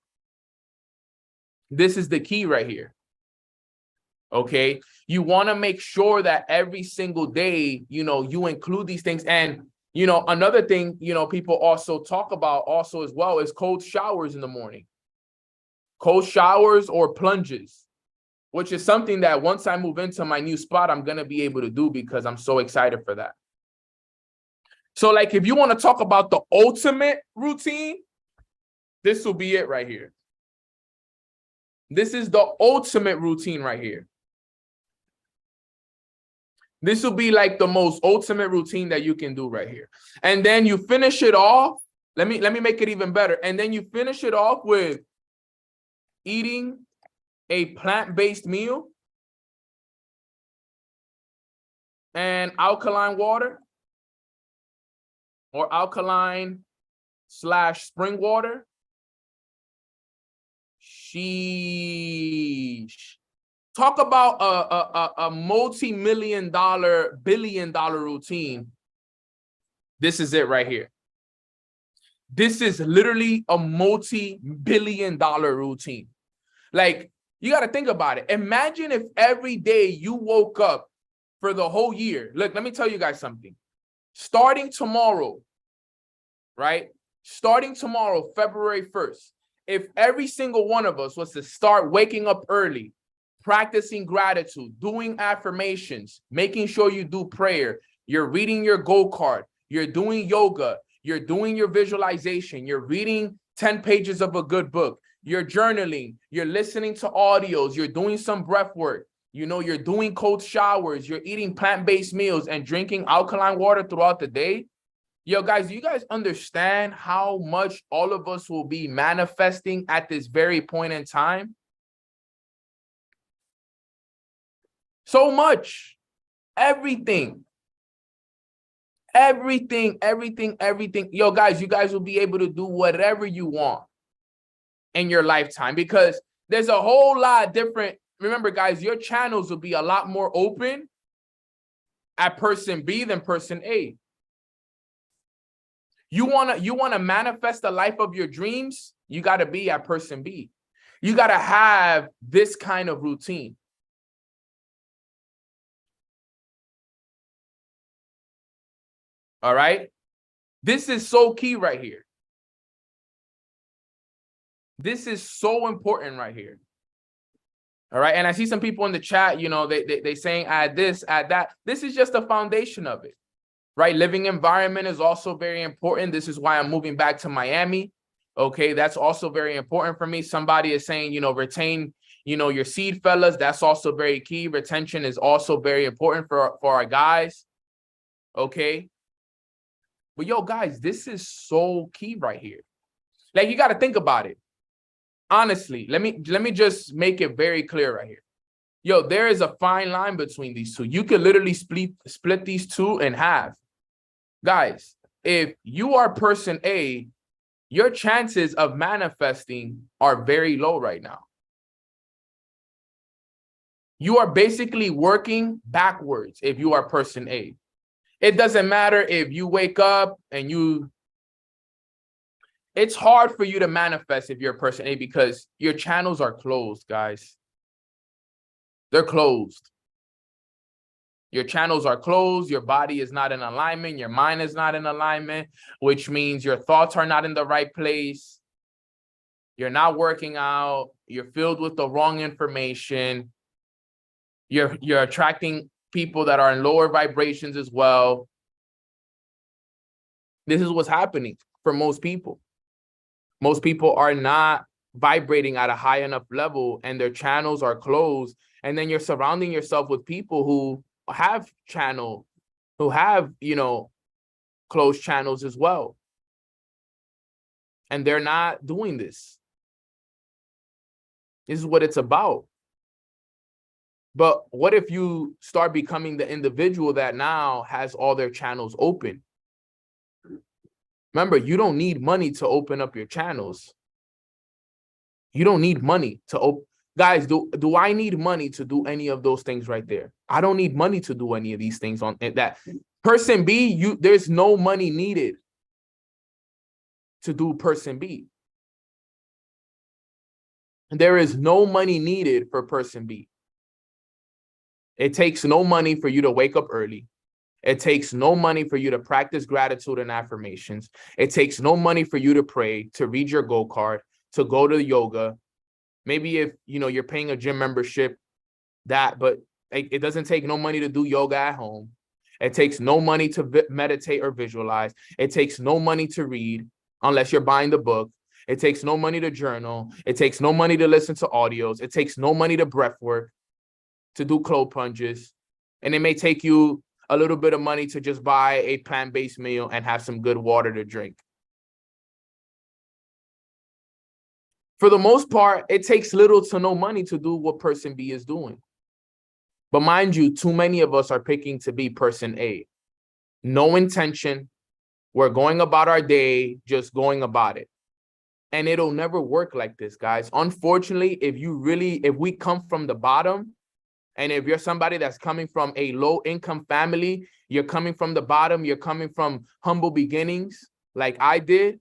This is the key right here. Okay. You want to make sure that every single day, you include these things. And, another thing, people also talk about also as well is cold showers in the morning. Cold showers or plunges, which is something that once I move into my new spot, I'm going to be able to do because I'm so excited for that. So like, if you want to talk about the ultimate routine, this will be it right here. This is the ultimate routine right here. This will be like the most ultimate routine that you can do right here. And then you finish it off. Let me make it even better. And then you finish it off with eating a plant-based meal and alkaline water or alkaline/spring water. Sheesh. Talk about a multi-million dollar, billion-dollar routine. This is it right here. This is literally a multi-billion-dollar routine. Like, you got to think about it. Imagine if every day you woke up for the whole year. Look, let me tell you guys something. Starting tomorrow, right? Starting tomorrow, February 1st, if every single one of us was to start waking up early, practicing gratitude, doing affirmations, making sure you do prayer, you're reading your goal card, you're doing yoga, you're doing your visualization, you're reading 10 pages of a good book, you're journaling, you're listening to audios, you're doing some breath work, you know, you're doing cold showers, you're eating plant-based meals and drinking alkaline water throughout the day. Yo, guys, do you guys understand how much all of us will be manifesting at this very point in time? So much. Everything. Everything. Yo, guys, you guys will be able to do whatever you want in your lifetime because there's a whole lot different. Remember, guys, your channels will be a lot more open at person B than person A. You wanna manifest the life of your dreams, you gotta be at person B. You gotta have this kind of routine. All right. This is so key right here. This is so important right here. All right. And I see some people in the chat, you know, they saying add this, add that. This is just the foundation of it. Right. Living environment is also very important. This is why I'm moving back to Miami. OK, that's also very important for me. Somebody is saying, you know, retain, you know, your seed fellas. That's also very key. Retention is also very important for our guys. OK. But yo, guys, this is so key right here. Like, you got to think about it. Honestly, let me just make it very clear right here. Yo, there is a fine line between these two. You could literally split these two in half. Guys, if you are person A, your chances of manifesting are very low right now. You are basically working backwards if you are person A. It doesn't matter if you wake up and it's hard for you to manifest if you're person A because your channels are closed, guys. They're closed. Your channels are closed. Your body is not in alignment. Your mind is not in alignment, which means your thoughts are not in the right place. You're not working out. You're filled with the wrong information. You're attracting people that are in lower vibrations as well. This is what's happening for most people. Most people are not vibrating at a high enough level and their channels are closed. And then you're surrounding yourself with people who have you know, closed channels as well. And they're not doing this. This is what it's about. But what if you start becoming the individual that now has all their channels open? Remember, you don't need money to open up your channels. You don't need money to open. Guys, do I need money to do any of those things right there? I don't need money to do any of these things on that. Person B, there's no money needed to do person B. There is no money needed for person B. It takes no money for you to wake up early. It takes no money for you to practice gratitude and affirmations. It takes no money for you to pray, to read your goal card, to go to yoga. Maybe if, you know, you're paying a gym membership, but it doesn't take no money to do yoga at home. It takes no money to meditate or visualize. It takes no money to read unless you're buying the book. It takes no money to journal. It takes no money to listen to audios. It takes no money to breath work, to do cold plunges. And it may take you a little bit of money to just buy a plant-based meal and have some good water to drink. For the most part, it takes little to no money to do what person B is doing. But mind you, too many of us are picking to be person A. No intention. We're going about our day, just going about it. And it'll never work like this, guys. Unfortunately, if we come from the bottom, and if you're somebody that's coming from a low income family, you're coming from the bottom, you're coming from humble beginnings like I did,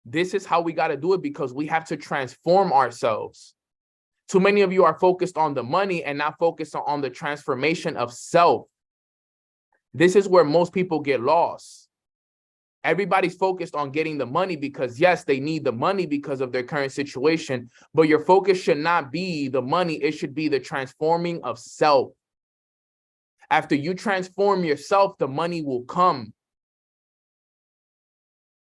This is how we got to do it, because we have to transform ourselves. Too many of you are focused on the money and not focused on the transformation of self. This is where most people get lost. Everybody's focused on getting the money because, yes, they need the money because of their current situation, but your focus should not be the money. It should be the transforming of self. After you transform yourself, the money will come.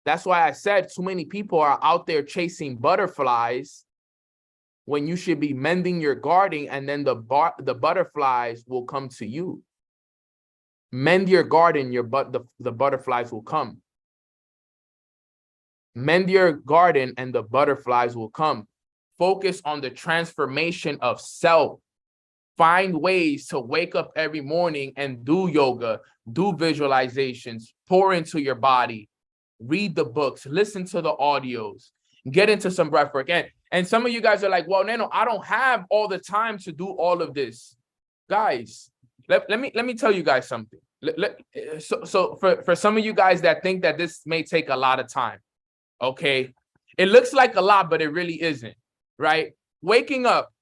That's why I said too many people are out there chasing butterflies when you should be mending your garden, and then the butterflies will come to you. Mend your garden, the butterflies will come. Mend your garden and the butterflies will come. Focus on the transformation of self. Find ways to wake up every morning and do yoga, do visualizations, pour into your body, read the books, listen to the audios, get into some breath work. And some of you guys are like, well, Nano, I don't have all the time to do all of this. Guys, let me tell you guys something. So for some of you guys that think that this may take a lot of time, okay, it looks like a lot, but it really isn't, right? Waking up,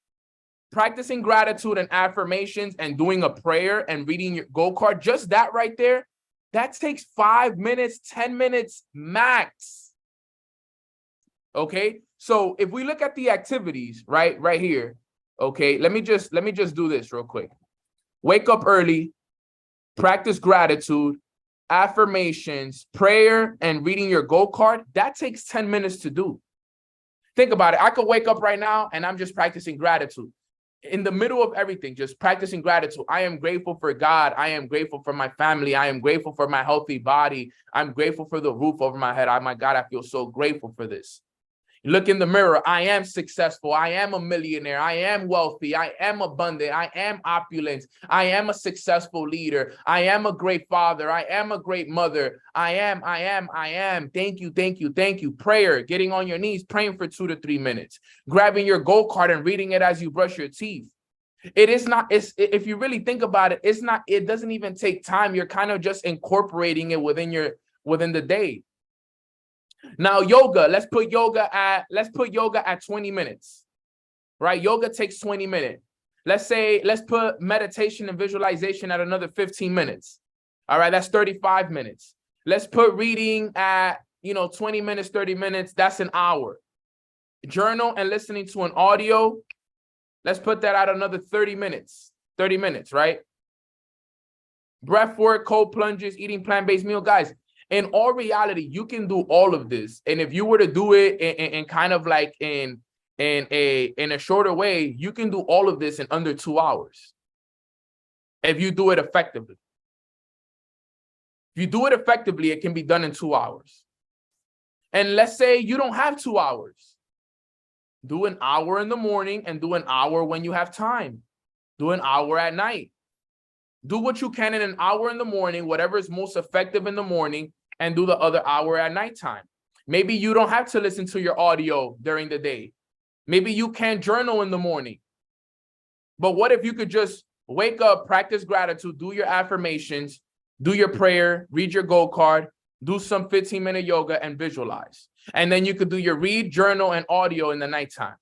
practicing gratitude and affirmations, and doing a prayer and reading your goal card, just that right there, that takes 5 minutes, 10 minutes max. Okay, so if we look at the activities right here, okay, let me just do this real quick. Wake up early, practice gratitude, affirmations, prayer, and reading your goal card. That takes 10 minutes to do. Think about it. I could wake up right now and I'm just practicing gratitude. In the middle of everything, just practicing gratitude. I am grateful for God. I am grateful for my family. I am grateful for my healthy body. I'm grateful for the roof over my head. Oh my God, I feel so grateful for this. Look in the mirror. I am successful. I am a millionaire. I am wealthy. I am abundant. I am opulent. I am a successful leader. I am a great father. I am a great mother. I am. Thank you. Prayer, getting on your knees, praying for 2 to 3 minutes, grabbing your goal card and reading it as you brush your teeth. If you really think about it, it doesn't even take time. You're kind of just incorporating it within the day. Now, yoga, let's put yoga at 20 minutes, right? Yoga takes 20 minutes. Let's put meditation and visualization at another 15 minutes. All right, that's 35 minutes. Let's put reading at, 20 minutes, 30 minutes. That's an hour. Journal and listening to an audio, let's put that at another 30 minutes, right? Breath work, cold plunges, eating plant-based meal. Guys, in all reality, you can do all of this. And if you were to do it in kind of like in a shorter way, you can do all of this in under 2 hours. If you do it effectively. If you do it effectively, it can be done in 2 hours. And let's say you don't have 2 hours. Do an hour in the morning and do an hour when you have time. Do an hour at night. Do what you can in an hour in the morning, whatever is most effective in the morning, and do the other hour at nighttime. Maybe you don't have to listen to your audio during the day. Maybe you can't journal in the morning. But what if you could just wake up, practice gratitude, do your affirmations, do your prayer, read your goal card, do some 15-minute yoga, and visualize. And then you could do your read, journal, and audio in the nighttime.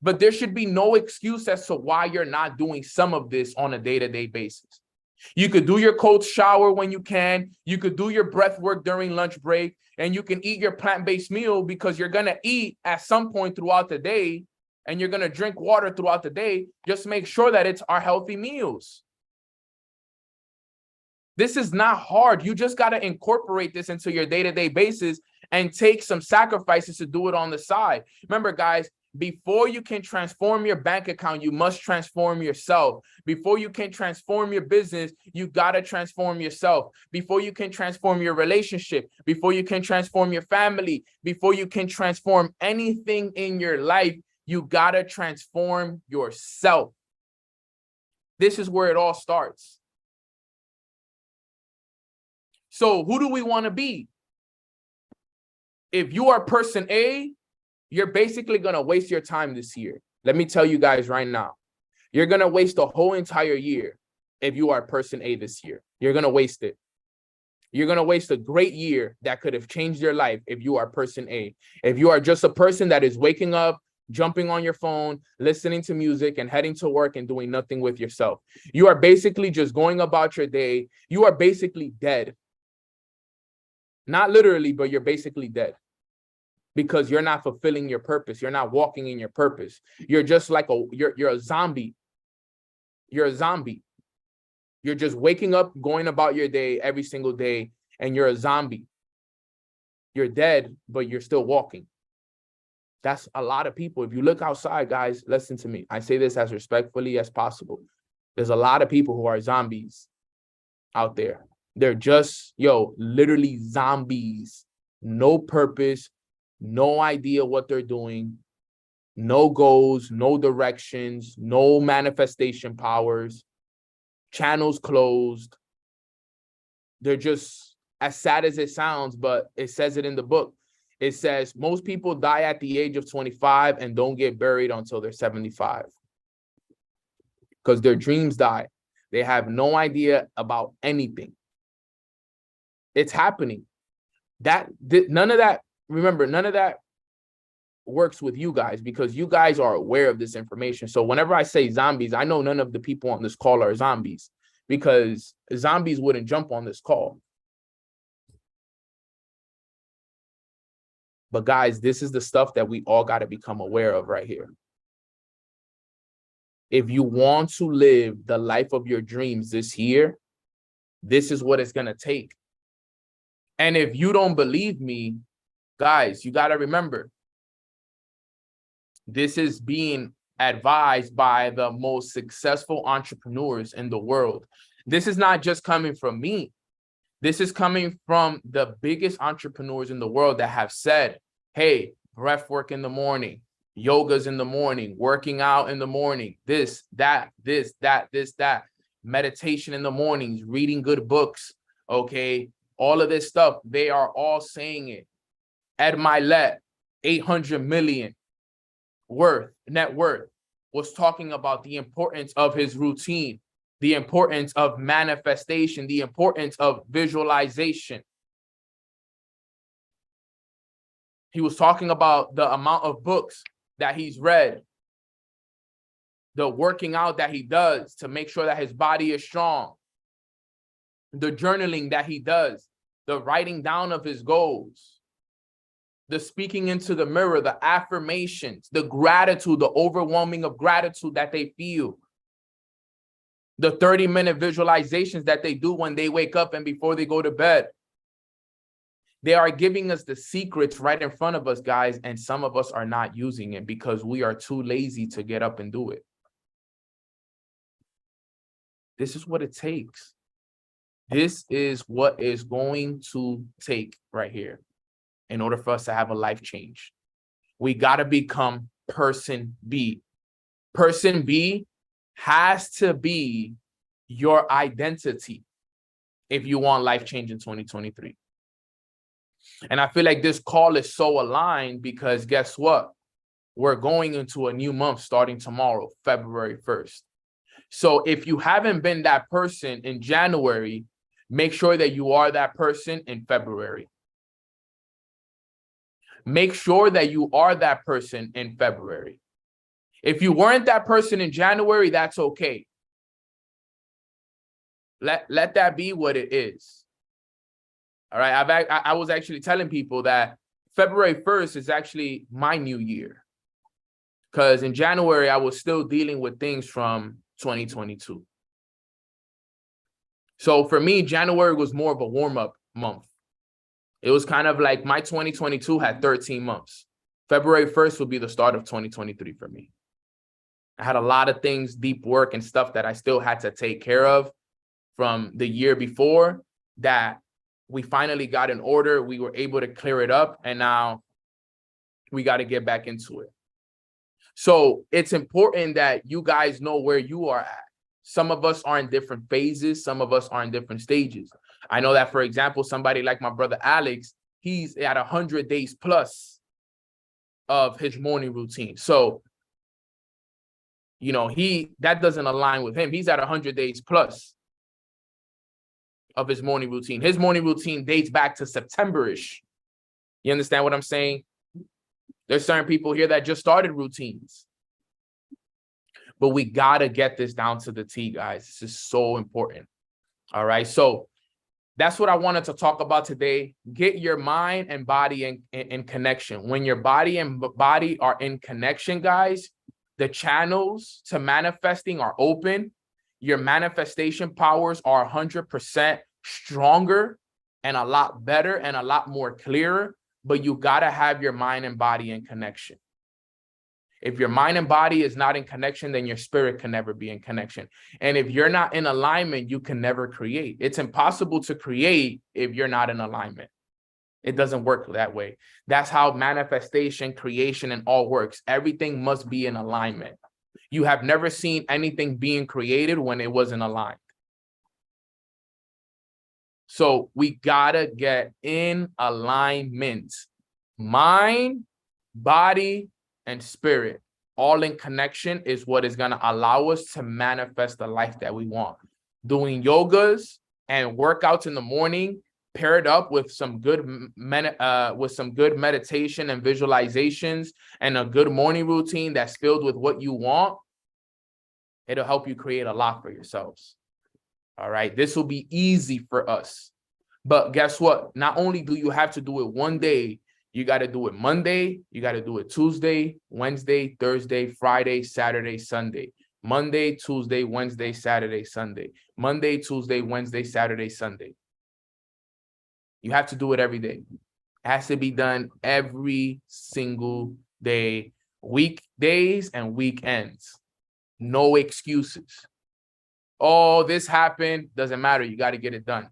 But there should be no excuse as to why you're not doing some of this on a day-to-day basis. You could do your cold shower when you can. You could do your breath work during lunch break, and you can eat your plant-based meal because you're going to eat at some point throughout the day, and you're going to drink water throughout the day. Just make sure that it's our healthy meals. This is not hard. You just got to incorporate this into your day-to-day basis and take some sacrifices to do it on the side. Remember, guys, before you can transform your bank account, you must transform yourself. Before you can transform your business, you got to transform yourself. Before you can transform your relationship, before you can transform your family, before you can transform anything in your life, you got to transform yourself. This is where it all starts. So who do we want to be? If you are person A, you're basically going to waste your time this year. Let me tell you guys right now, you're going to waste the whole entire year if you are person A this year. You're going to waste it. You're going to waste a great year that could have changed your life if you are person A. If you are just a person that is waking up, jumping on your phone, listening to music, and heading to work and doing nothing with yourself, you are basically just going about your day. You are basically dead. Not literally, but you're basically dead because you're not fulfilling your purpose. You're not walking in your purpose. You're just like you're a zombie. You're a zombie. You're just waking up, going about your day every single day, and you're a zombie. You're dead, but you're still walking. That's a lot of people. If you look outside, guys, listen to me. I say this as respectfully as possible. There's a lot of people who are zombies out there. They're just, literally zombies. No purpose, no idea what they're doing, no goals, no directions, no manifestation powers, channels closed. They're just, as sad as it sounds, but it says it in the book. It says most people die at the age of 25 and don't get buried until they're 75 because their dreams die. They have no idea about anything. It's happening. None of that works with you guys because you guys are aware of this information. So whenever I say zombies, I know none of the people on this call are zombies because zombies wouldn't jump on this call. But guys, this is the stuff that we all got to become aware of right here. If you want to live the life of your dreams this year, this is what it's going to take. And if you don't believe me, guys, you got to remember, this is being advised by the most successful entrepreneurs in the world. This is not just coming from me. This is coming from the biggest entrepreneurs in the world that have said, hey, breath work in the morning, yoga's in the morning, working out in the morning, this, that, meditation in the mornings, reading good books, okay? All of this stuff, they are all saying it. Ed Milet, 800 million net worth, was talking about the importance of his routine, the importance of manifestation, the importance of visualization. He was talking about the amount of books that he's read, the working out that he does to make sure that his body is strong, the journaling that he does, the writing down of his goals, the speaking into the mirror, the affirmations, the gratitude, the overwhelming of gratitude that they feel, the 30-minute visualizations that they do when they wake up and before they go to bed. They are giving us the secrets right in front of us, guys, and some of us are not using it because we are too lazy to get up and do it. This is what it takes. This is what is going to take right here in order for us to have a life change. We got to become person B. Person B has to be your identity if you want life change in 2023. And I feel like this call is so aligned because guess what? We're going into a new month starting tomorrow, February 1st. So if you haven't been that person in January, make sure that you are that person in February. Make sure that you are that person in February. If you weren't that person in January, that's okay. Let that be what it is. All right. I was actually telling people that February 1st is actually my new year. Because in January, I was still dealing with things from 2022. So for me, January was more of a warm-up month. It was kind of like my 2022 had 13 months. February 1st will be the start of 2023 for me. I had a lot of things, deep work and stuff that I still had to take care of from the year before that we finally got in order. We were able to clear it up, and now we got to get back into it. So it's important that you guys know where you are at. Some of us are in different phases. Some of us are in different stages. I know that, for example, somebody like my brother Alex, he's at 100 days plus of his morning routine. So, you know, that doesn't align with him. He's at 100 days plus. of his morning routine. His morning routine dates back to September-ish. You understand what I'm saying? There's certain people here that just started routines. But we got to get this down to the T, guys. This is so important. All right. So that's what I wanted to talk about today. Get your mind and body in connection. When your body and body are in connection, guys, the channels to manifesting are open. Your manifestation powers are 100% stronger and a lot better and a lot more clearer. But you got to have your mind and body in connection. If your mind and body is not in connection, then your spirit can never be in connection. And if you're not in alignment, you can never create. It's impossible to create if you're not in alignment. It doesn't work that way. That's how manifestation, creation, and all works. Everything must be in alignment. You have never seen anything being created when it wasn't aligned. So we gotta get in alignment. Mind, body, and spirit, all in connection, is what is gonna allow us to manifest the life that we want. Doing yogas and workouts in the morning, paired up with some good meditation and visualizations and a good morning routine that's filled with what you want, it'll help you create a lot for yourselves. All right, this will be easy for us. But guess what? Not only do you have to do it one day, you got to do it Monday, you got to do it Tuesday, Wednesday, Thursday, Friday, Saturday, Sunday. Monday, Tuesday, Wednesday, Saturday, Sunday. Monday, Tuesday, Wednesday, Saturday, Sunday. You have to do it every day. It has to be done every single day, weekdays and weekends. No excuses. Oh, this happened. Doesn't matter. You got to get it done.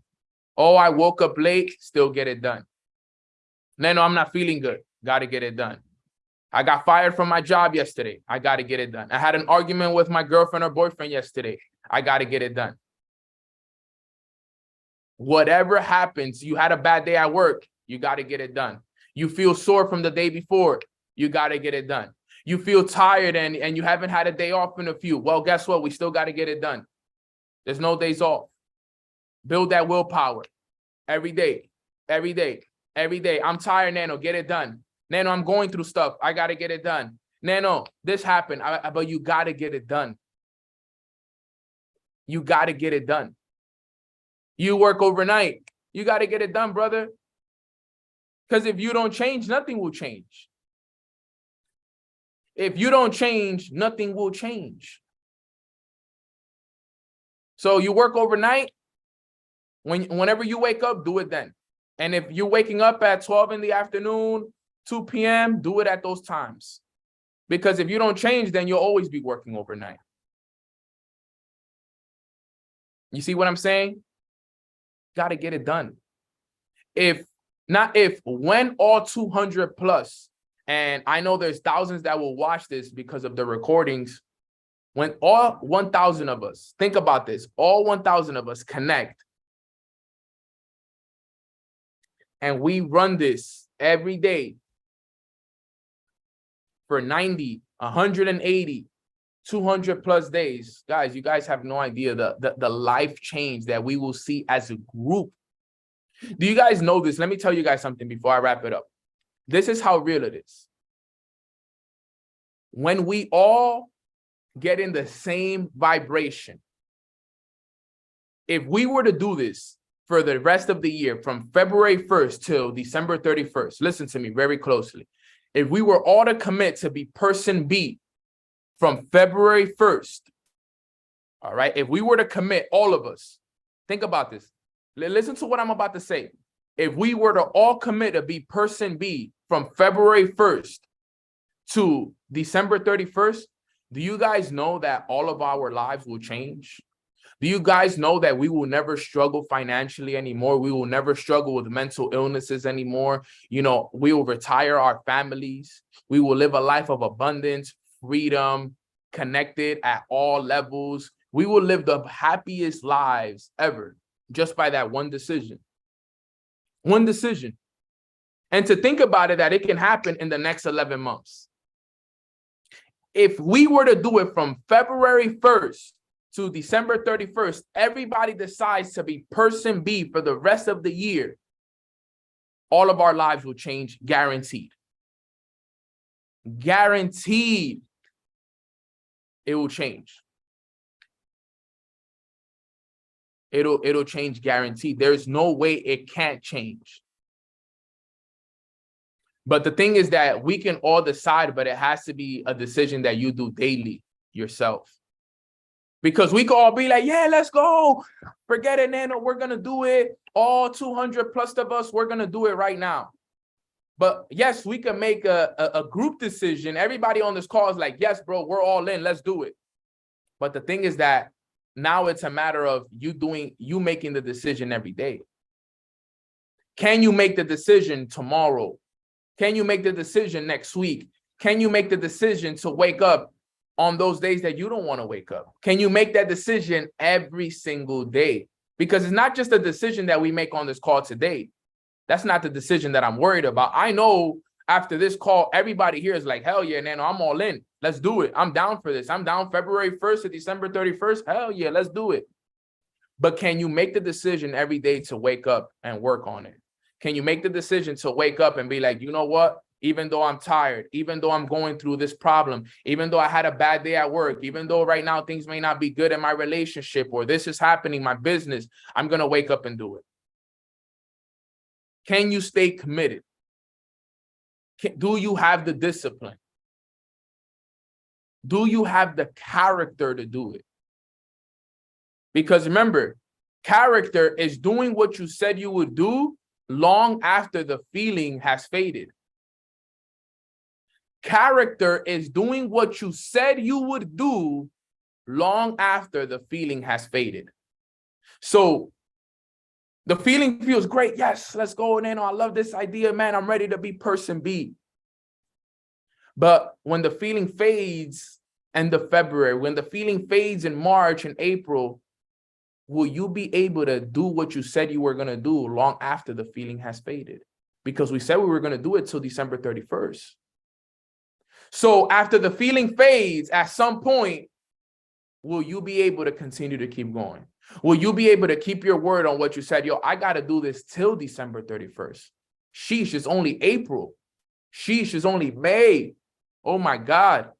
Oh, I woke up late. Still get it done. No, I'm not feeling good. Got to get it done. I got fired from my job yesterday. I got to get it done. I had an argument with my girlfriend or boyfriend yesterday. I got to get it done. Whatever happens, you had a bad day at work. You got to get it done. You feel sore from the day before. You got to get it done. You feel tired and you haven't had a day off in a few. Well, guess what? We still got to get it done. There's no days off. Build that willpower every day, every day, every day. I'm tired, Nano. Get it done. Nano, I'm going through stuff. I got to get it done. Nano, this happened. But you got to get it done. You got to get it done. You work overnight. You got to get it done, brother. Because if you don't change, nothing will change. If you don't change, nothing will change. So you work overnight. Whenever you wake up, do it then. And if you're waking up at 12 in the afternoon, 2 p.m., do it at those times. Because if you don't change, then you'll always be working overnight. You see what I'm saying? Got to get it done. When all 200 plus, and I know there's thousands that will watch this because of the recordings, when all 1,000 of us, think about this, all 1,000 of us connect, and we run this every day for 90, 180, 200 plus days. Guys, you guys have no idea the life change that we will see as a group. Do you guys know this? Let me tell you guys something before I wrap it up. This is how real it is. When we all get in the same vibration, if we were to do this for the rest of the year, from February 1st till December 31st, listen to me very closely. If we were all to commit to be person B from February 1st, all right, if we were to commit, all of us, think about this. Listen to what I'm about to say. If we were to all commit to be person B from February 1st to December 31st, do you guys know that all of our lives will change? Do you guys know that we will never struggle financially anymore? We will never struggle with mental illnesses anymore. You know, we will retire our families. We will live a life of abundance, freedom, connected at all levels. We will live the happiest lives ever just by that one decision. One decision. And to think about it, that it can happen in the next 11 months. If we were to do it from February 1st to December 31st, everybody decides to be person B for the rest of the year, all of our lives will change, guaranteed. Guaranteed it will change. It'll change, guaranteed. There's no way it can't change. But the thing is that we can all decide, but it has to be a decision that you do daily yourself. Because we can all be like, yeah, let's go. Forget it, Nano. We're going to do it. All 200 plus of us, we're going to do it right now. But yes, we can make a group decision. Everybody on this call is like, yes, bro, we're all in. Let's do it. But the thing is that now it's a matter of you making the decision every day. Can you make the decision tomorrow? Can you make the decision next week? Can you make the decision to wake up on those days that you don't want to wake up? Can you make that decision every single day? Because it's not just a decision that we make on this call today. That's not the decision that I'm worried about. I know after this call, everybody here is like, hell yeah, Nano, I'm all in. Let's do it. I'm down for this. I'm down February 1st to December 31st. Hell yeah, let's do it. But can you make the decision every day to wake up and work on it? Can you make the decision to wake up and be like, you know what? Even though I'm tired, even though I'm going through this problem, even though I had a bad day at work, even though right now things may not be good in my relationship or this is happening, my business, I'm going to wake up and do it. Can you stay committed? Do you have the discipline? Do you have the character to do it? Because remember, character is doing what you said you would do long after the feeling has faded. Character is doing what you said you would do long after the feeling has faded. So the feeling feels great. Yes, let's go, Nano. I love this idea, man. I'm ready to be person B. But when the feeling fades end of February, when the feeling fades in March and April, will you be able to do what you said you were going to do long after the feeling has faded? Because we said we were going to do it till December 31st. So after the feeling fades, at some point, will you be able to continue to keep going? Will you be able to keep your word on what you said? Yo, I got to do this till December 31st. Sheesh, it's only April. Sheesh, it's only May. Oh my God.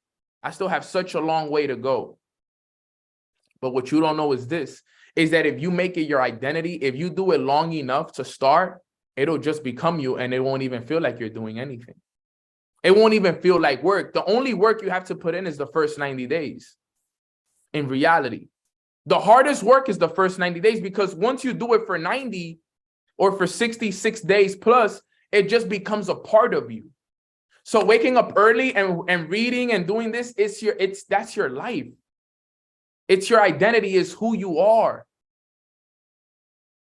I still have such a long way to go. But what you don't know is this, is that if you make it your identity, if you do it long enough to start, it'll just become you and it won't even feel like you're doing anything. It won't even feel like work. The only work you have to put in is the first 90 days. In reality, the hardest work is the first 90 days, because once you do it for 90 or for 66 days plus, it just becomes a part of you. So waking up early and reading and doing this, that's your life. It's your identity, is who you are.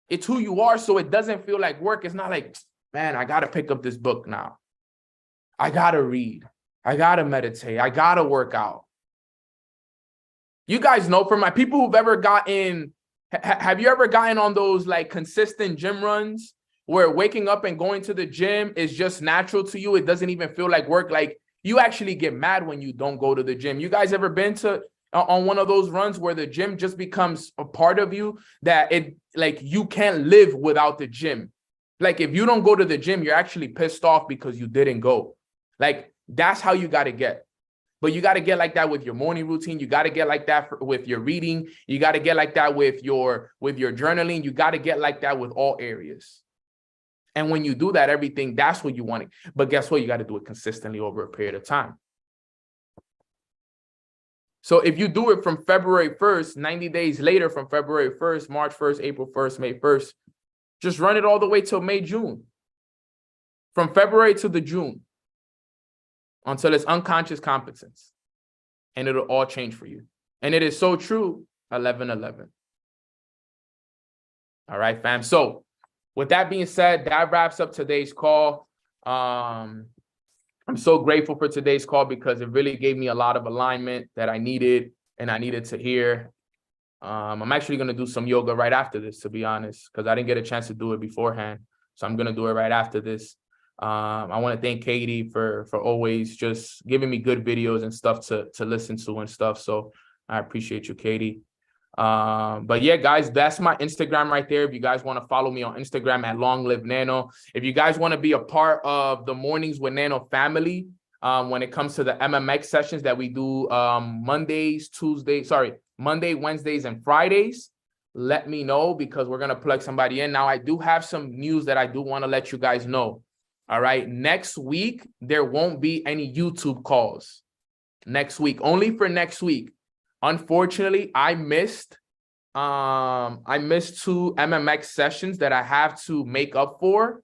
It's who you are. So it doesn't feel like work. It's not like, man, I got to pick up this book now. I got to read. I got to meditate. I got to work out. You guys know, for my people who've ever gotten, have you ever gotten on those like consistent gym runs where waking up and going to the gym is just natural to you? It doesn't even feel like work. Like you actually get mad when you don't go to the gym. You guys ever been to on one of those runs where the gym just becomes a part of you, that it like you can't live without the gym? Like if you don't go to the gym, you're actually pissed off because you didn't go. Like that's how you got to get. But you got to get like that with your morning routine. You got to get like that with your reading. You got to get like that with your journaling. You got to get like that with all areas. And when you do that, everything, that's what you want. But guess what? You got to do it consistently over a period of time. So if you do it from February 1st, 90 days later from February 1st, March 1st, April 1st, May 1st, just run it all the way till May, June. From February to the June. Until it's unconscious competence. And it'll all change for you. And it is so true, 11-11. All right, fam. So with that being said, that wraps up today's call. I'm so grateful for today's call because it really gave me a lot of alignment that I needed and I needed to hear. I'm actually going to do some yoga right after this, to be honest, because I didn't get a chance to do it beforehand. So I'm going to do it right after this. I want to thank Katie for always just giving me good videos and stuff to listen to and stuff. So I appreciate you, Katie. But yeah, guys, that's my Instagram right there. If you guys want to follow me on Instagram at Long Live Nano. If you guys want to be a part of the Mornings with Nano family, when it comes to the MMX sessions that we do Monday, Wednesdays, and Fridays, let me know, because we're gonna plug somebody in. Now, I do have some news that I do want to let you guys know. All right, next week there won't be any YouTube calls. Next week, only for next week. Unfortunately, I missed 2 MMX sessions that I have to make up for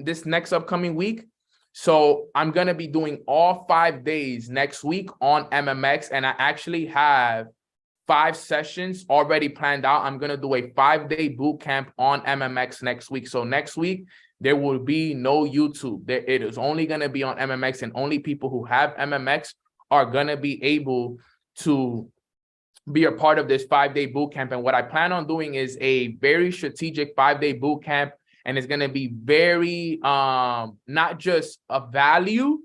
this next upcoming week. So I'm gonna be doing all 5 days next week on MMX, and I actually have 5 sessions already planned out. I'm gonna do a 5-day boot camp on MMX next week. So next week there will be no YouTube. It is only gonna be on MMX, and only people who have MMX are gonna be able to be a part of this 5-day boot camp. And what I plan on doing is a very strategic 5-day boot camp, and it's going to be very not just a value,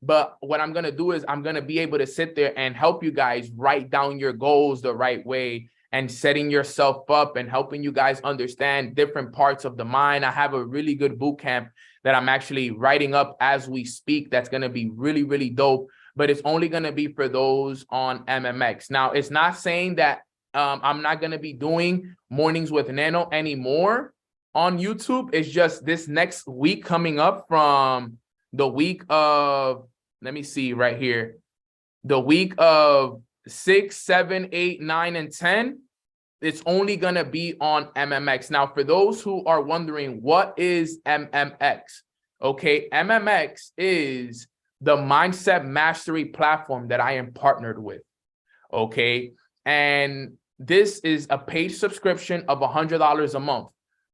but what I'm going to do is I'm going to be able to sit there and help you guys write down your goals the right way, and setting yourself up and helping you guys understand different parts of the mind. I have a really good boot camp that I'm actually writing up as we speak. That's going to be really, really dope, but it's only going to be for those on MMX. Now, it's not saying that I'm not going to be doing Mornings with Nano anymore on YouTube. It's just this next week coming up, from the week of, let me see right here, the week of 6, 7, 8, 9, and 10, it's only going to be on MMX. Now, for those who are wondering, what is MMX? Okay, MMX is the mindset mastery platform that I am partnered with. Okay, and this is a paid subscription of $100 a month.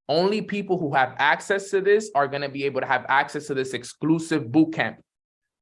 Only people who have access to this are going to be able to have access to this exclusive boot camp.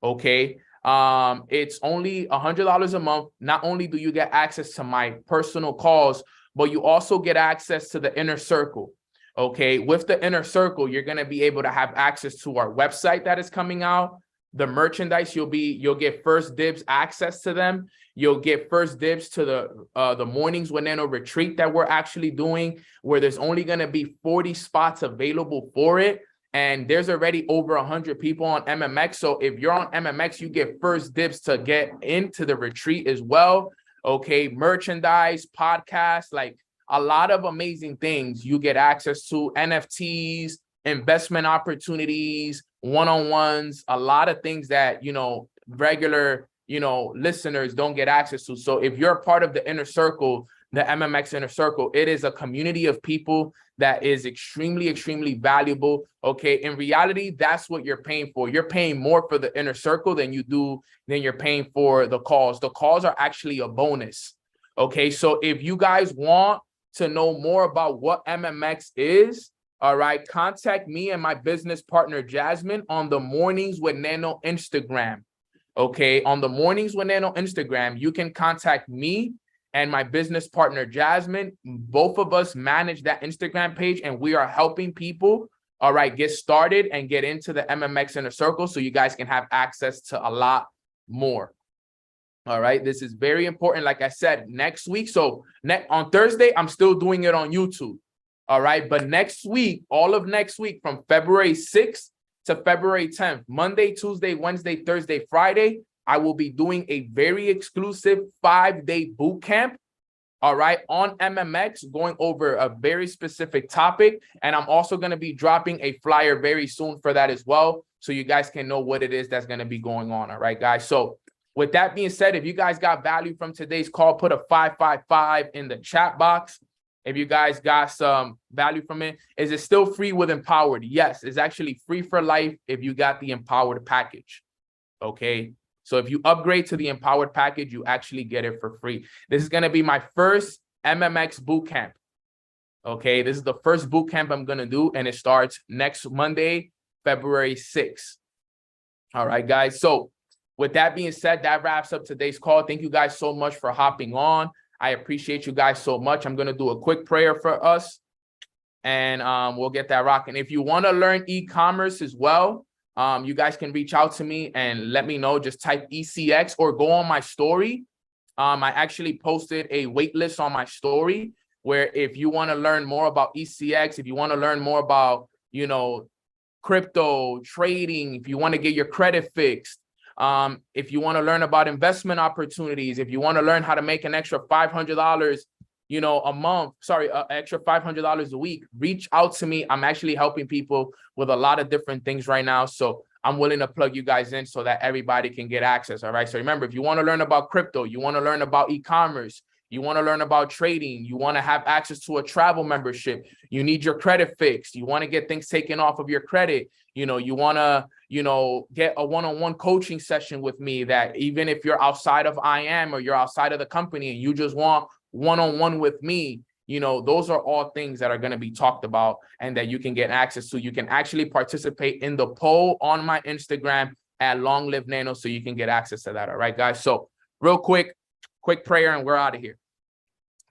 Okay, it's only $100 a month. Not only do you get access to my personal calls, but you also get access to the inner circle. Okay, with the inner circle, you're going to be able to have access to our website that is coming out. The merchandise, you'll get first dibs access to them. You'll get first dibs to the Mornings with Nano retreat that we're actually doing, where there's only going to be 40 spots available for it. And there's already over 100 people on MMX. So if you're on MMX, you get first dibs to get into the retreat as well. Okay, merchandise, podcasts, like a lot of amazing things. You get access to NFTs, investment opportunities, one-on-ones, a lot of things that, regular, listeners don't get access to. So if you're a part of the inner circle, the MMX inner circle, it is a community of people that is extremely, extremely valuable. Okay, in reality, that's what you're paying for. You're paying more for the inner circle than you're paying for the calls. The calls are actually a bonus. Okay, so if you guys want to know more about what MMX is, all right, contact me and my business partner, Jasmine, on the Mornings with Nano Instagram. Okay, on the Mornings with Nano Instagram, you can contact me and my business partner, Jasmine. Both of us manage that Instagram page, and we are helping people, all right, get started and get into the MMX inner circle, so you guys can have access to a lot more. All right, this is very important. Like I said, next week, so on Thursday, I'm still doing it on YouTube. All right, but next week, all of next week, from February 6th to February 10th, Monday, Tuesday, Wednesday, Thursday, Friday, I will be doing a very exclusive 5-day boot camp, all right, on MMX, going over a very specific topic. And I'm also going to be dropping a flyer very soon for that as well, so you guys can know what it is that's going to be going on. All right, guys. So with that being said, if you guys got value from today's call, put a 555 in the chat box. If you guys got some value from it. Is it still free with Empowered? Yes, it's actually free for life if you got the Empowered package. Okay, so if you upgrade to the Empowered package, you actually get it for free. This is going to be my first MMX boot camp. Okay, this is the first boot camp I'm going to do, and it starts next Monday, February 6th. All right, guys. So with that being said, that wraps up today's call. Thank you guys so much for hopping on. I appreciate you guys so much. I'm going to do a quick prayer for us, and we'll get that rocking. If you want to learn e-commerce as well, you guys can reach out to me and let me know. Just type ECX or go on my story I actually posted a wait list on my story where if you want to learn more about ECX, if you want to learn more about, you know, crypto trading, if you want to get your credit fixed, if you want to learn about investment opportunities, if you want to learn how to make an extra $500, you know, a month, sorry, extra $500 a week, reach out to me. I'm actually helping people with a lot of different things right now. So I'm willing to plug you guys in so that everybody can get access. All right. So remember, if you want to learn about crypto, you want to learn about e-commerce, you want to learn about trading, you want to have access to a travel membership, you need your credit fixed, you want to get things taken off of your credit, you know, you want to, you know, get a one-on-one coaching session with me, that even if you're outside of IM or you're outside of the company and you just want one-on-one with me, you know, those are all things that are going to be talked about and that you can get access to. You can actually participate in the poll on my Instagram at Long Live Nano, so you can get access to that. All right, guys. So real quick prayer and we're out of here.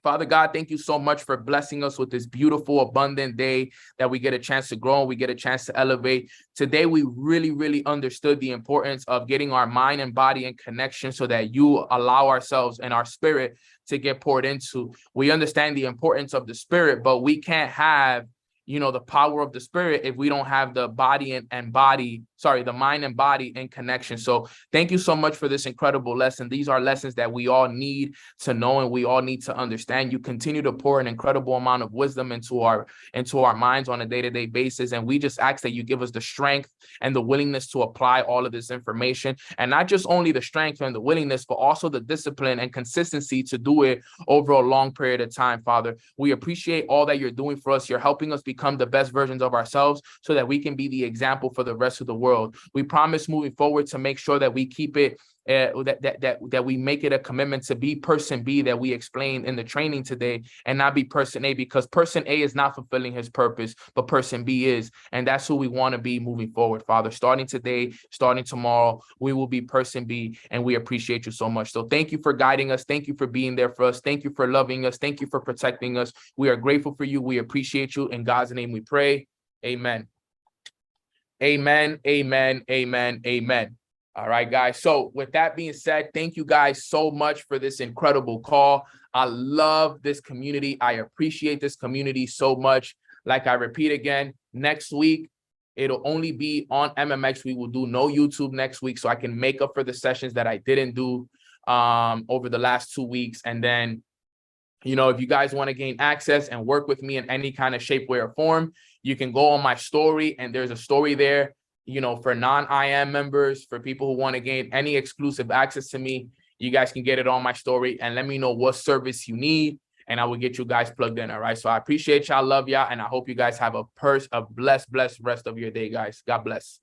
Father God, thank you so much for blessing us with this beautiful, abundant day that we get a chance to grow and we get a chance to elevate. Today, we really understood the importance of getting our mind and body in connection so that you allow ourselves and our spirit to get poured into. We understand the importance of the spirit, but we can't have, you know, the power of the spirit if we don't have the the mind and body in connection. So thank you so much for this incredible lesson. These are lessons that we all need to know and we all need to understand. You continue to pour an incredible amount of wisdom into our minds on a day-to-day basis. And we just ask that you give us the strength and the willingness to apply all of this information, and not just only the strength and the willingness, but also the discipline and consistency to do it over a long period of time. Father, we appreciate all that you're doing for us. You're helping us become the best versions of ourselves so that we can be the example for the rest of the world. We promise moving forward to make sure that we keep it that we make it a commitment to be person B that we explained in the training today, and not be person A, because person A is not fulfilling his purpose, but person B is. And that's who we want to be moving forward, Father. Starting today, starting tomorrow, we will be person B, and we appreciate you so much. So thank you for guiding us. Thank you for being there for us. Thank you for loving us. Thank you for protecting us. We are grateful for you. We appreciate you. In God's name we pray. Amen. Amen. Amen. Amen. Amen. All right, guys. So with that being said, thank you guys so much for this incredible call. I love this community. I appreciate this community so much. Like I repeat again, next week, it'll only be on MMX. We will do no YouTube next week, so I can make up for the sessions that I didn't do over the last 2 weeks. And then, you know, if you guys want to gain access and work with me in any kind of shape, way, or form, you can go on my story, and there's a story there, you know, for non-IM members, for people who want to gain any exclusive access to me. You guys can get it on my story and let me know what service you need, and I will get you guys plugged in. All right. So I appreciate y'all, love y'all, and I hope you guys have a blessed rest of your day, guys. God bless.